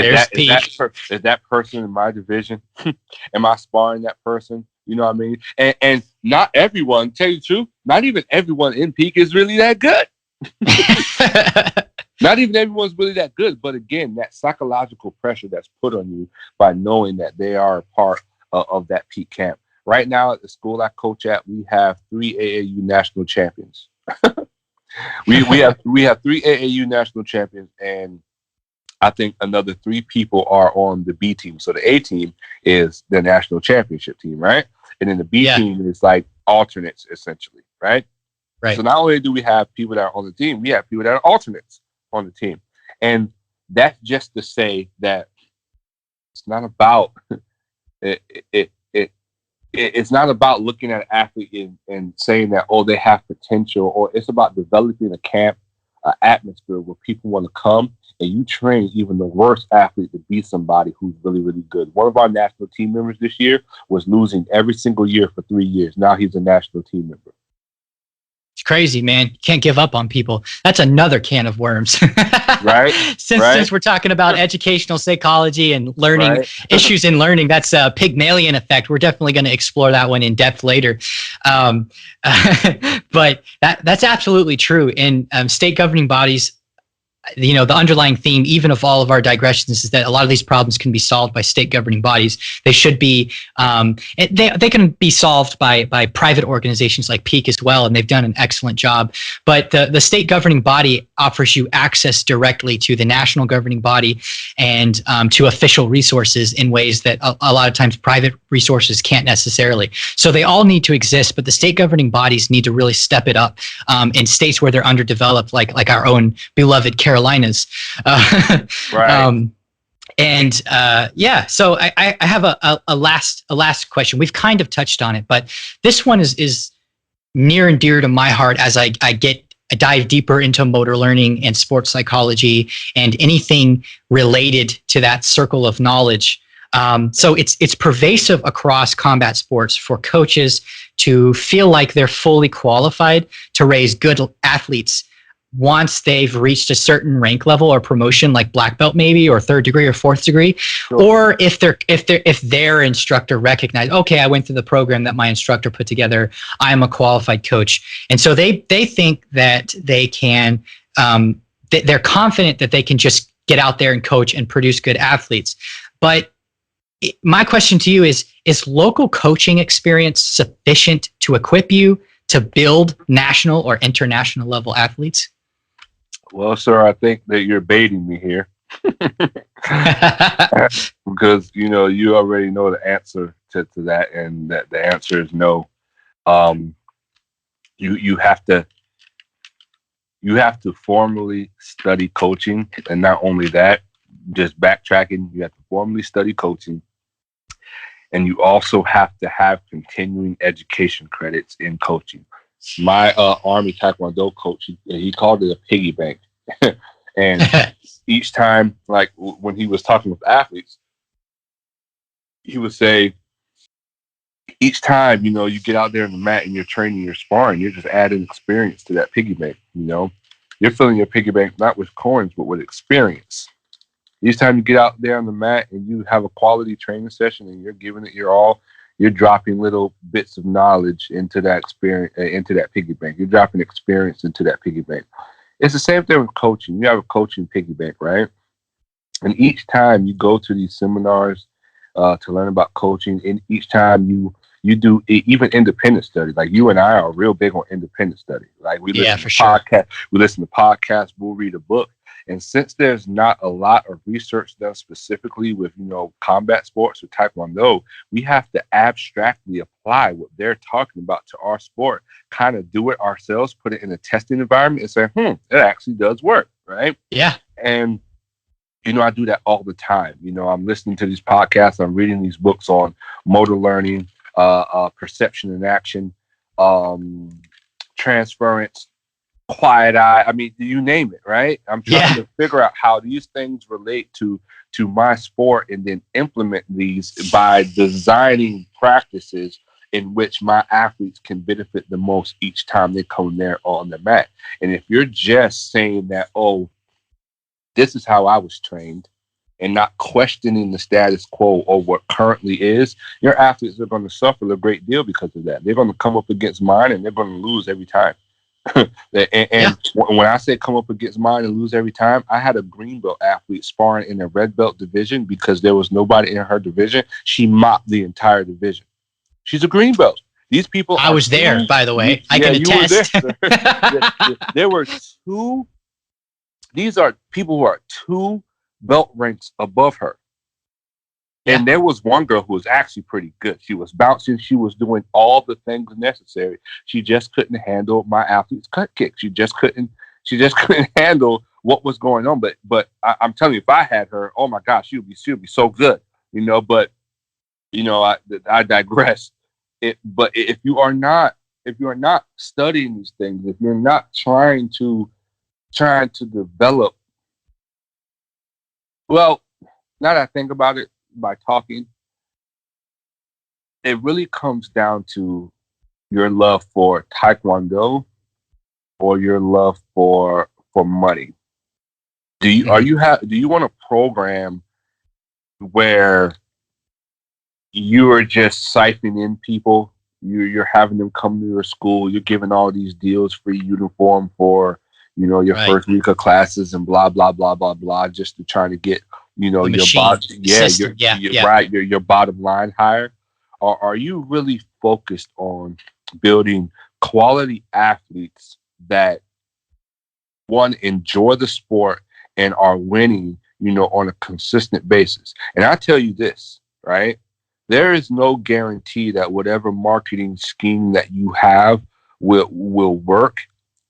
that person in my division? Am I sparring that person? You know what I mean? And not everyone, tell you the truth, not even everyone in Peak is really that good. Not even everyone's really that good. But again, that psychological pressure that's put on you by knowing that they are a part of that Peak camp. Right now at the school I coach at, we have 3 AAU national champions. we have 3 AAU national champions, and I think another 3 people are on the B team. So the A team is the national championship team, right? And then the B team is like alternates, essentially, right? Right. So not only do we have people that are on the team, we have people that are alternates on the team. And that's just to say that it's not about it's not about looking at an athlete and saying that, oh, they have potential, or it's about developing a camp, an atmosphere where people want to come and you train even the worst athlete to be somebody who's really, really good. One of our national team members this year was losing every single year for 3 years. Now he's a national team member. It's crazy, man. You can't give up on people. That's another can of worms. Right. Since we're talking about educational psychology and learning issues in learning, that's a Pygmalion effect. We're definitely going to explore that one in depth later. But that's absolutely true. And state governing bodies, the underlying theme, even of all of our digressions, is that a lot of these problems can be solved by state governing bodies. They should be, they can be solved by private organizations like Peak as well, and they've done an excellent job. But the state governing body offers you access directly to the national governing body and to official resources in ways that a lot of times private resources can't necessarily. So they all need to exist, but the state governing bodies need to really step it up in states where they're underdeveloped, like our own beloved Carolinas. And yeah, so I have a last question. We've kind of touched on it, but this one is near and dear to my heart as I dive deeper into motor learning and sports psychology and anything related to that circle of knowledge. So it's pervasive across combat sports for coaches to feel like they're fully qualified to raise good athletes once they've reached a certain rank level or promotion, like black belt maybe, or third degree or fourth degree, sure. Or if their instructor recognized, okay, I went through the program that my instructor put together, I'm a qualified coach, and so they think that they can, they're confident that they can just get out there and coach and produce good athletes. But my question to you is local coaching experience sufficient to equip you to build national or international level athletes? Well, sir, I think that you're baiting me here because, you already know the answer to that, and that the answer is no. You have to formally study coaching, and not only that, just backtracking, you have to formally study coaching, and you also have to have continuing education credits in coaching. My Army Taekwondo coach, he called it a piggy bank. And each time, like when he was talking with athletes, he would say, each time, you get out there in the mat and you're training, you're sparring, you're just adding experience to that piggy bank. You're filling your piggy bank not with coins, but with experience. Each time you get out there on the mat and you have a quality training session and you're giving it your all, you're dropping little bits of knowledge into that experience, into that piggy bank. You're dropping experience into that piggy bank. It's the same thing with coaching. You have a coaching piggy bank, right? And each time you go to these seminars to learn about coaching, and each time you do even independent study. Like you and I are real big on independent study. Like we listen to podcasts, we'll read a book. And since there's not a lot of research done specifically with, combat sports or Taekwondo, we have to abstractly apply what they're talking about to our sport, kind of do it ourselves, put it in a testing environment and say, it actually does work, right? Yeah. And, I do that all the time. I'm listening to these podcasts, I'm reading these books on motor learning, perception and action, transference, quiet eye. I mean, you name it, right? I'm trying to figure out how these things relate to my sport, and then implement these by designing practices in which my athletes can benefit the most each time they come there on the mat. And if you're just saying that, this is how I was trained, and not questioning the status quo or what currently is, your athletes are going to suffer a great deal because of that. They're going to come up against mine and they're going to lose every time. When I say come up against mine and lose every time, I had a green belt athlete sparring in a red belt division because there was nobody in her division. She mopped the entire division. She's a green belt. These people. I was there, by the way. I can attest. You were there. There were two. These are people who are 2 belt ranks above her. And there was one girl who was actually pretty good. She was bouncing. She was doing all the things necessary. She just couldn't handle my athlete's cut kick. She just couldn't handle what was going on. But I'm telling you, if I had her, oh my gosh, she'd be so good. But I digress. But if you are not studying these things, if you're not trying to develop, well, now that I think about it, by talking, it really comes down to your love for Taekwondo or your love for money. Do you want a program where you are just siphoning in people? You're having them come to your school. You're giving all these deals, free uniform for your first week of classes and blah blah blah blah blah, just to try to get your bottom line higher? Or are you really focused on building quality athletes that, one, enjoy the sport and are winning, on a consistent basis? And I tell you this, right? There is no guarantee that whatever marketing scheme that you have will work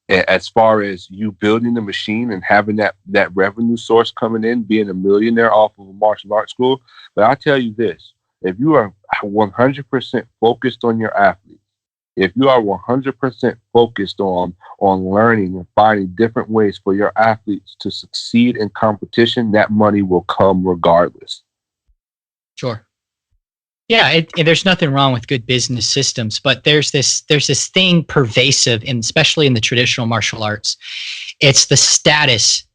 as far as you building the machine and having that revenue source coming in, being a millionaire off of a martial arts school. But I'll tell you this, if you are 100% focused on your athletes, if you are 100% focused on learning and finding different ways for your athletes to succeed in competition, that money will come regardless. Sure. Yeah, there's nothing wrong with good business systems, but there's this thing pervasive, and especially in the traditional martial arts. It's the status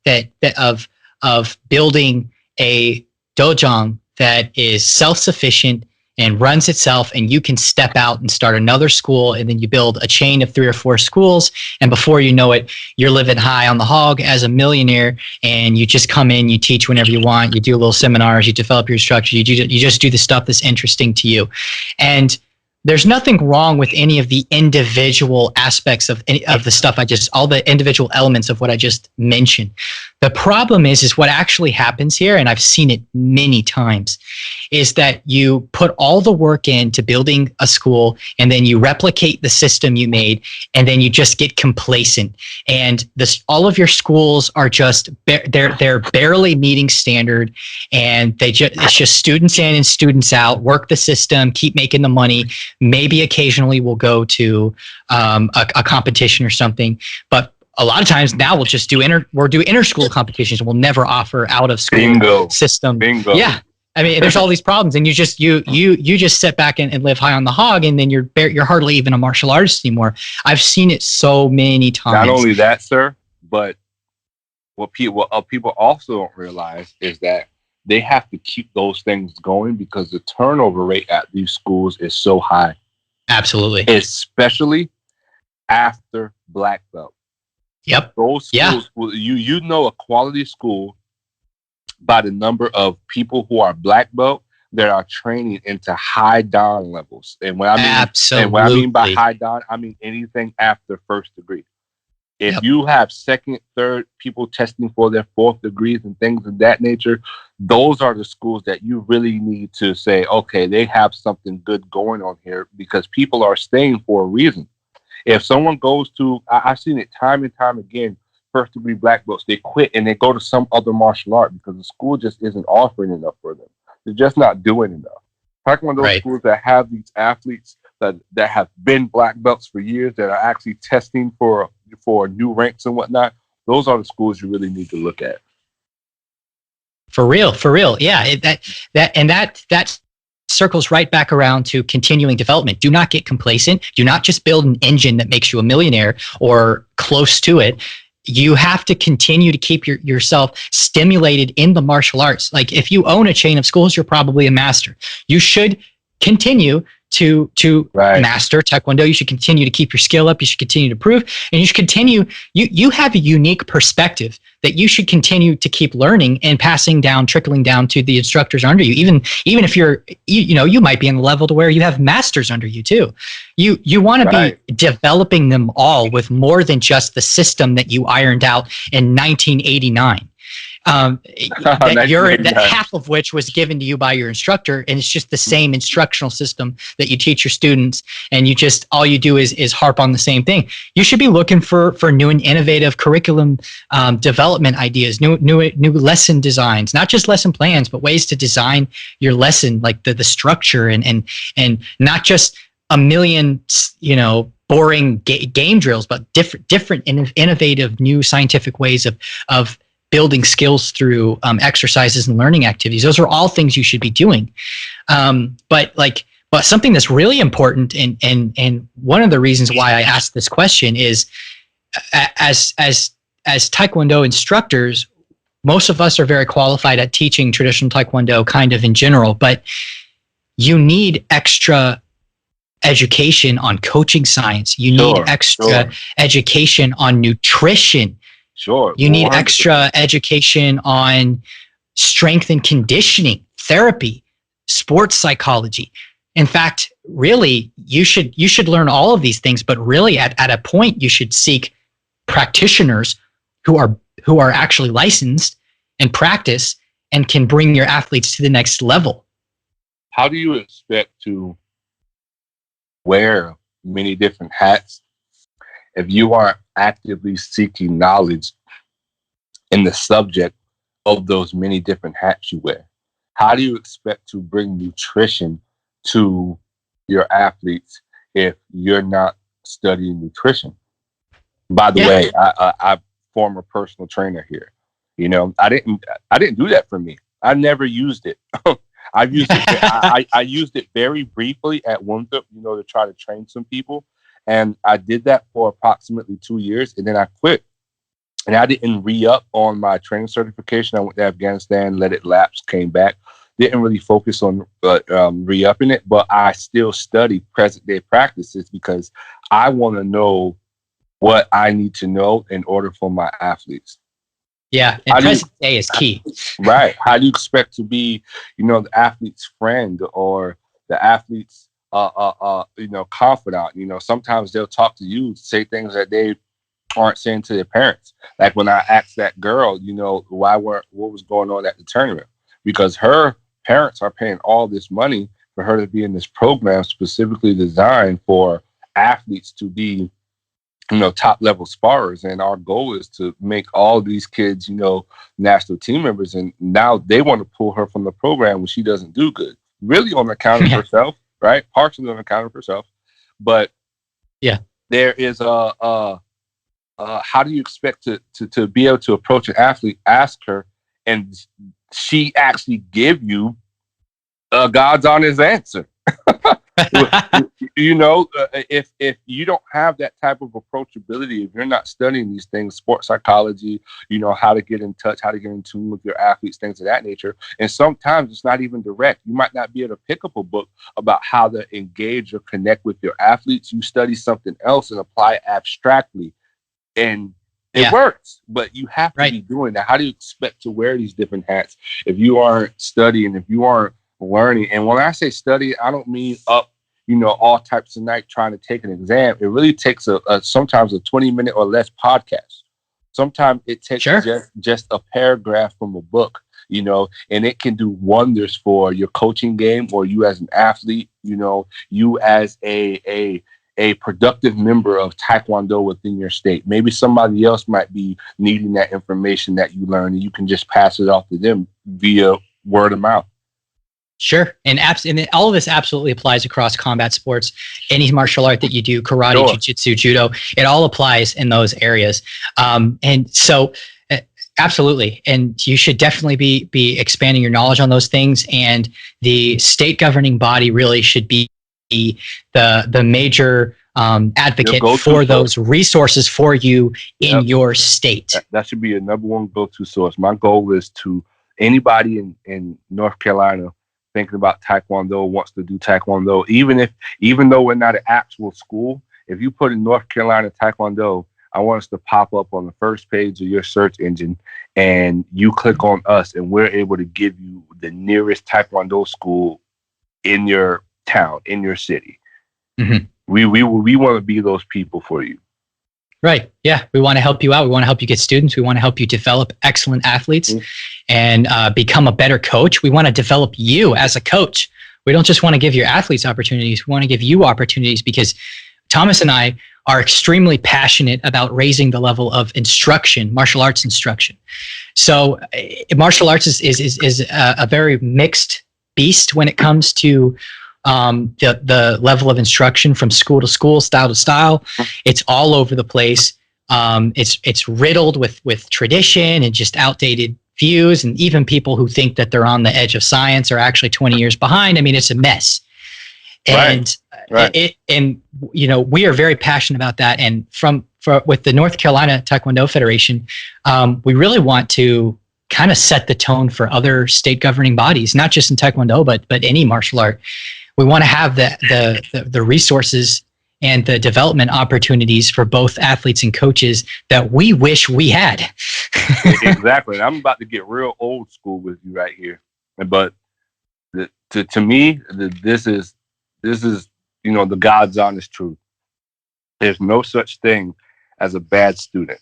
of building a dojang that is self-sufficient and runs itself, and you can step out and start another school, and then you build a chain of 3 or 4 schools, and before you know it, you're living high on the hog as a millionaire, and you just come in, you teach whenever you want, you do little seminars, you develop your structure, you just do the stuff that's interesting to you. And there's nothing wrong with any of the individual aspects of the stuff all the individual elements of what I just mentioned. The problem is what actually happens here, and I've seen it many times, is that you put all the work into building a school, and then you replicate the system you made, and then you just get complacent. And all of your schools are just they're barely meeting standard, and it's just students in and students out. Work the system, keep making the money. Maybe occasionally we'll go to a competition or something, but a lot of times now we'll just do inter-school competitions. We'll never offer out-of-school system. Bingo. Yeah, I mean, there's all these problems, and you just sit back and live high on the hog, and then you're hardly even a martial artist anymore. I've seen it so many times. Not only that, sir, but what people also don't realize is that they have to keep those things going because the turnover rate at these schools is so high. Absolutely. Especially after black belt. Yep. Those schools, you know a quality school by the number of people who are black belt that are training into high dan levels. And what I mean by high dan, I mean anything after first degree. If you have second, third people testing for their fourth degrees and things of that nature, those are the schools that you really need to say, okay, they have something good going on here, because people are staying for a reason. If someone goes to, I've seen it time and time again, first degree black belts, they quit and they go to some other martial art because the school just isn't offering enough for them. They're just not doing enough. Taekwondo schools that have these athletes that have been black belts for years, that are actually testing for new ranks and whatnot, those are the schools you really need to look at. For real. Yeah, that circles right back around to continuing development. Do not get complacent. Do not just build an engine that makes you a millionaire or close to it. You have to continue to keep yourself stimulated in the martial arts. Like, if you own a chain of schools, you're probably a master. You should continue to master Taekwondo. You should continue to keep your skill up. You should continue to prove, and you should continue. You have a unique perspective that you should continue to keep learning and trickling down to the instructors under you. Even if you might be in the level to where you have masters under you too. You want to be developing them all with more than just the system that you ironed out in 1989. Half of which was given to you by your instructor, and it's just the same instructional system that you teach your students, and all you do is harp on the same thing. You should be looking for new and innovative curriculum development ideas, new lesson designs, not just lesson plans, but ways to design your lesson, like the structure, and not just a million boring game drills, but different innovative new scientific ways of building skills through exercises and learning activities. Those are all things you should be doing. But something that's really important, and one of the reasons why I asked this question is, as Taekwondo instructors, most of us are very qualified at teaching traditional Taekwondo kind of in general, but you need extra education on coaching science. You need extra education on nutrition. Sure. You need extra education on strength and conditioning, therapy, sports psychology. In fact, really, you should learn all of these things, but really at a point you should seek practitioners who are actually licensed and practice and can bring your athletes to the next level. How do you expect to wear many different hats if you aren't actively seeking knowledge in the subject of those many different hats you wear? How do you expect to bring nutrition to your athletes if you're not studying nutrition? By the way, I former personal trainer here. You know, I didn't do that for me. I never used it. I've used it. I used it very briefly at Winthrop, you know, to try to train some people, and I did that for approximately 2 years, and then I quit. And I didn't re-up on my training certification. I went to Afghanistan, let it lapse, came back. Didn't really focus on re-upping it, but I still study present-day practices because I want to know what I need to know in order for my athletes. Yeah, and present day is key. Right. How do you expect to be, you know, the athlete's friend or the athlete's, you know, confidant? You know, sometimes they'll talk to you, say things that they aren't saying to their parents. Like when I asked that girl, you know, what was going on at the tournament, because her parents are paying all this money for her to be in this program specifically designed for athletes to be, you know, top level sparrers. And our goal is to make all these kids, you know, national team members. And now they want to pull her from the program when she doesn't do good, really on account of herself, right? Partially on account of herself. But yeah, there is how do you expect to be able to approach an athlete, ask her, and she actually give you a God's honest answer? You know, if you don't have that type of approachability, if you're not studying these things, sports psychology, you know, how to get in touch, how to get in tune with your athletes, things of that nature. And sometimes it's not even direct. You might not be able to pick up a book about how to engage or connect with your athletes. You study something else and apply abstractly. And it works, but you have to be doing that. How do you expect to wear these different hats if you aren't studying, if you aren't learning? And when I say study, I don't mean up, you know, all types of night trying to take an exam. It really takes sometimes a 20-minute or less podcast. Sometimes it takes just a paragraph from a book, you know, and it can do wonders for your coaching game or you as an athlete, you know, you as a productive member of Taekwondo within your state. Maybe somebody else might be needing that information that you learn, and you can just pass it off to them via word of mouth. Sure. And all of this absolutely applies across combat sports, any martial art that you do, karate, jiu-jitsu, judo, it all applies in those areas. And so absolutely. And you should definitely be expanding your knowledge on those things. And the state governing body really should be the major advocate for those resources for you in your state. That should be your number one go-to source. My goal is to anybody in North Carolina thinking about Taekwondo, wants to do Taekwondo, even though we're not an actual school, if you put in North Carolina Taekwondo, I want us to pop up on the first page of your search engine, and you click on us, and we're able to give you the nearest Taekwondo school in your town, in your city. Mm-hmm. We want to be those people for you. Right. Yeah. We want to help you out. We want to help you get students. We want to help you develop excellent athletes and become a better coach. We want to develop you as a coach. We don't just want to give your athletes opportunities. We want to give you opportunities because Thomas and I are extremely passionate about raising the level of instruction, martial arts instruction. So martial arts is a very mixed beast when it comes to the level of instruction from school to school, style to style. It's all over the place. It's riddled with tradition and just outdated views, and even people who think that they're on the edge of science are actually 20 years behind. I mean, it's a mess. And and you know, we are very passionate about that. And with the North Carolina Taekwondo Federation, we really want to kind of set the tone for other state governing bodies, not just in Taekwondo, but any martial art. We want to have the resources and the development opportunities for both athletes and coaches that we wish we had. Exactly. And I'm about to get real old school with you right here. But to me, this is, you know, the God's honest truth. There's no such thing as a bad student.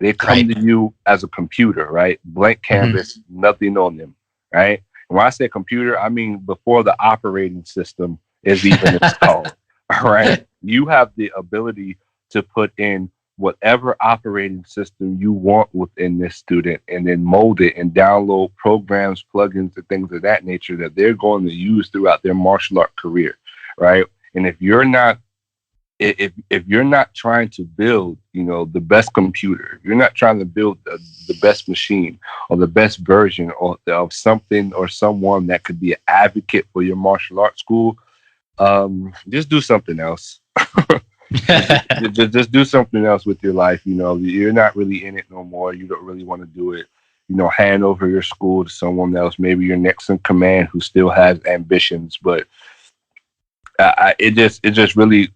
They come to you as a computer, right? Blank canvas, nothing on them, right? When I say computer, I mean before the operating system is even installed. All right. You have the ability to put in whatever operating system you want within this student, and then mold it and download programs, plugins, and things of that nature that they're going to use throughout their martial art career, right? And if you're not trying to build, the best computer, if you're not trying to build the best machine or the best version of something or someone that could be an advocate for your martial arts school, just do something else. just do something else with your life. You're not really in it no more. You don't really want to do it. Hand over your school to someone else, maybe your next in command who still has ambitions. But it just really,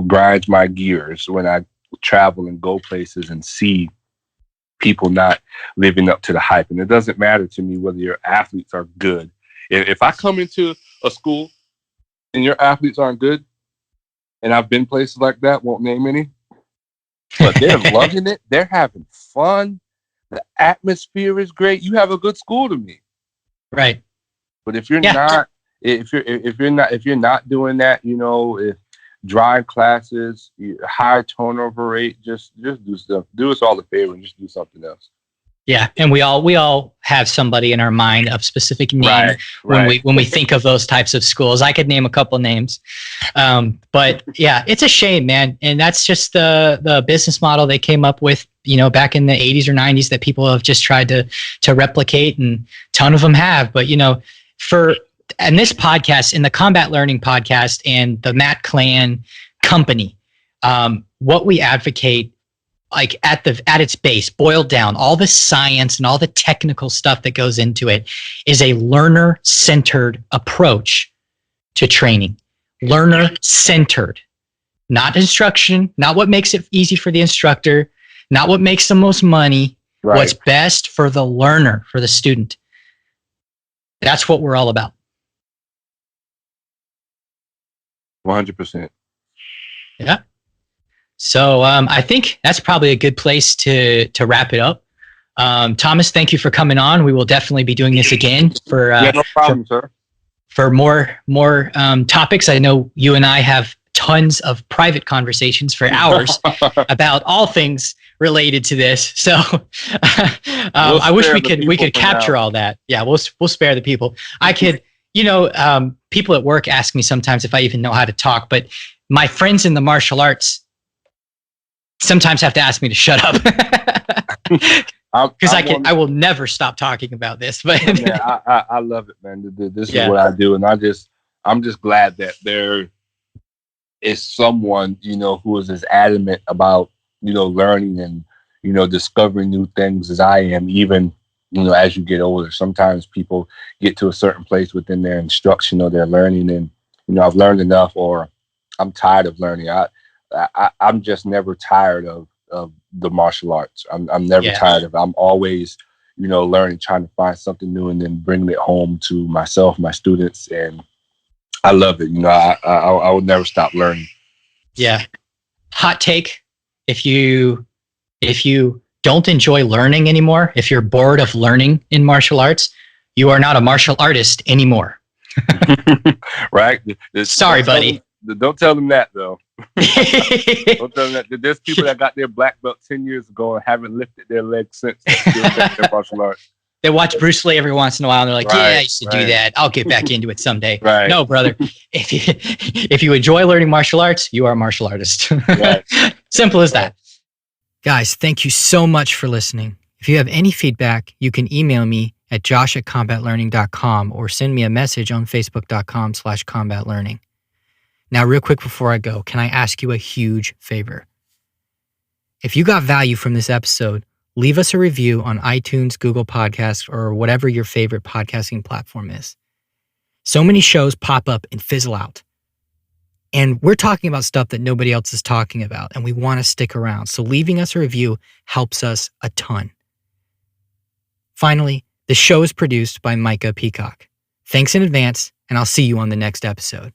grinds my gears when I travel and go places and see people not living up to the hype. And it doesn't matter to me whether your athletes are good. If I come into a school and your athletes aren't good, and I've been places like that, won't name any, but they're loving it. They're having fun. The atmosphere is great. You have a good school to me. Right. But if you're not doing that, if dry classes, high turnover rate, just do stuff. Do us all a favor and just do something else. Yeah, and we all have somebody in our mind of specific name when we think of those types of schools. I could name a couple names, but yeah, it's a shame, man. And that's just the business model they came up with, back in the 80s or 90s that people have just tried to replicate, and a ton of them have. But and this podcast, in the Combat Learning podcast and the Matt Clan company, what we advocate, like at its base, boiled down, all the science and all the technical stuff that goes into it, is a learner-centered approach to training. Learner-centered, not instruction, not what makes it easy for the instructor, not what makes the most money, what's best for the learner, for the student. That's what we're all about. 100%. Yeah. So I think that's probably a good place to wrap it up. Thomas, thank you for coming on. We will definitely be doing this again for no problem, sir. For more topics. I know you and I have tons of private conversations for hours about all things related to this. So I wish we could capture all that. Yeah, we'll spare the people. I could, people at work ask me sometimes if I even know how to talk, but my friends in the martial arts sometimes have to ask me to shut up because I will never stop talking about this. But man, I love it, man. This is what I do, and I'm just glad that there is someone who is as adamant about learning and discovering new things as I am. Even as you get older, sometimes people get to a certain place within their instruction or their learning, and I've learned enough, or I'm tired of learning. I'm just never tired of the martial arts. I'm never tired of it. I'm always, learning, trying to find something new and then bringing it home to myself, my students. And I love it. I will never stop learning. Yeah. Hot take. If you don't enjoy learning anymore, if you're bored of learning in martial arts, you are not a martial artist anymore. Right. Sorry, buddy. Don't tell them that, though. Don't tell them that. There's people that got their black belt 10 years ago and haven't lifted their legs since their martial arts. They watch Bruce Lee every once in a while and they're like, I used to do that. I'll get back into it someday. No, brother. If you enjoy learning martial arts, you are a martial artist. Simple as that. Guys, thank you so much for listening. If you have any feedback, you can email me at josh@combatlearning.com or send me a message on facebook.com/combatlearning. Now, real quick before I go, can I ask you a huge favor? If you got value from this episode, leave us a review on iTunes, Google Podcasts, or whatever your favorite podcasting platform is. So many shows pop up and fizzle out. And we're talking about stuff that nobody else is talking about, and we want to stick around. So leaving us a review helps us a ton. Finally, the show is produced by Micah Peacock. Thanks in advance, and I'll see you on the next episode.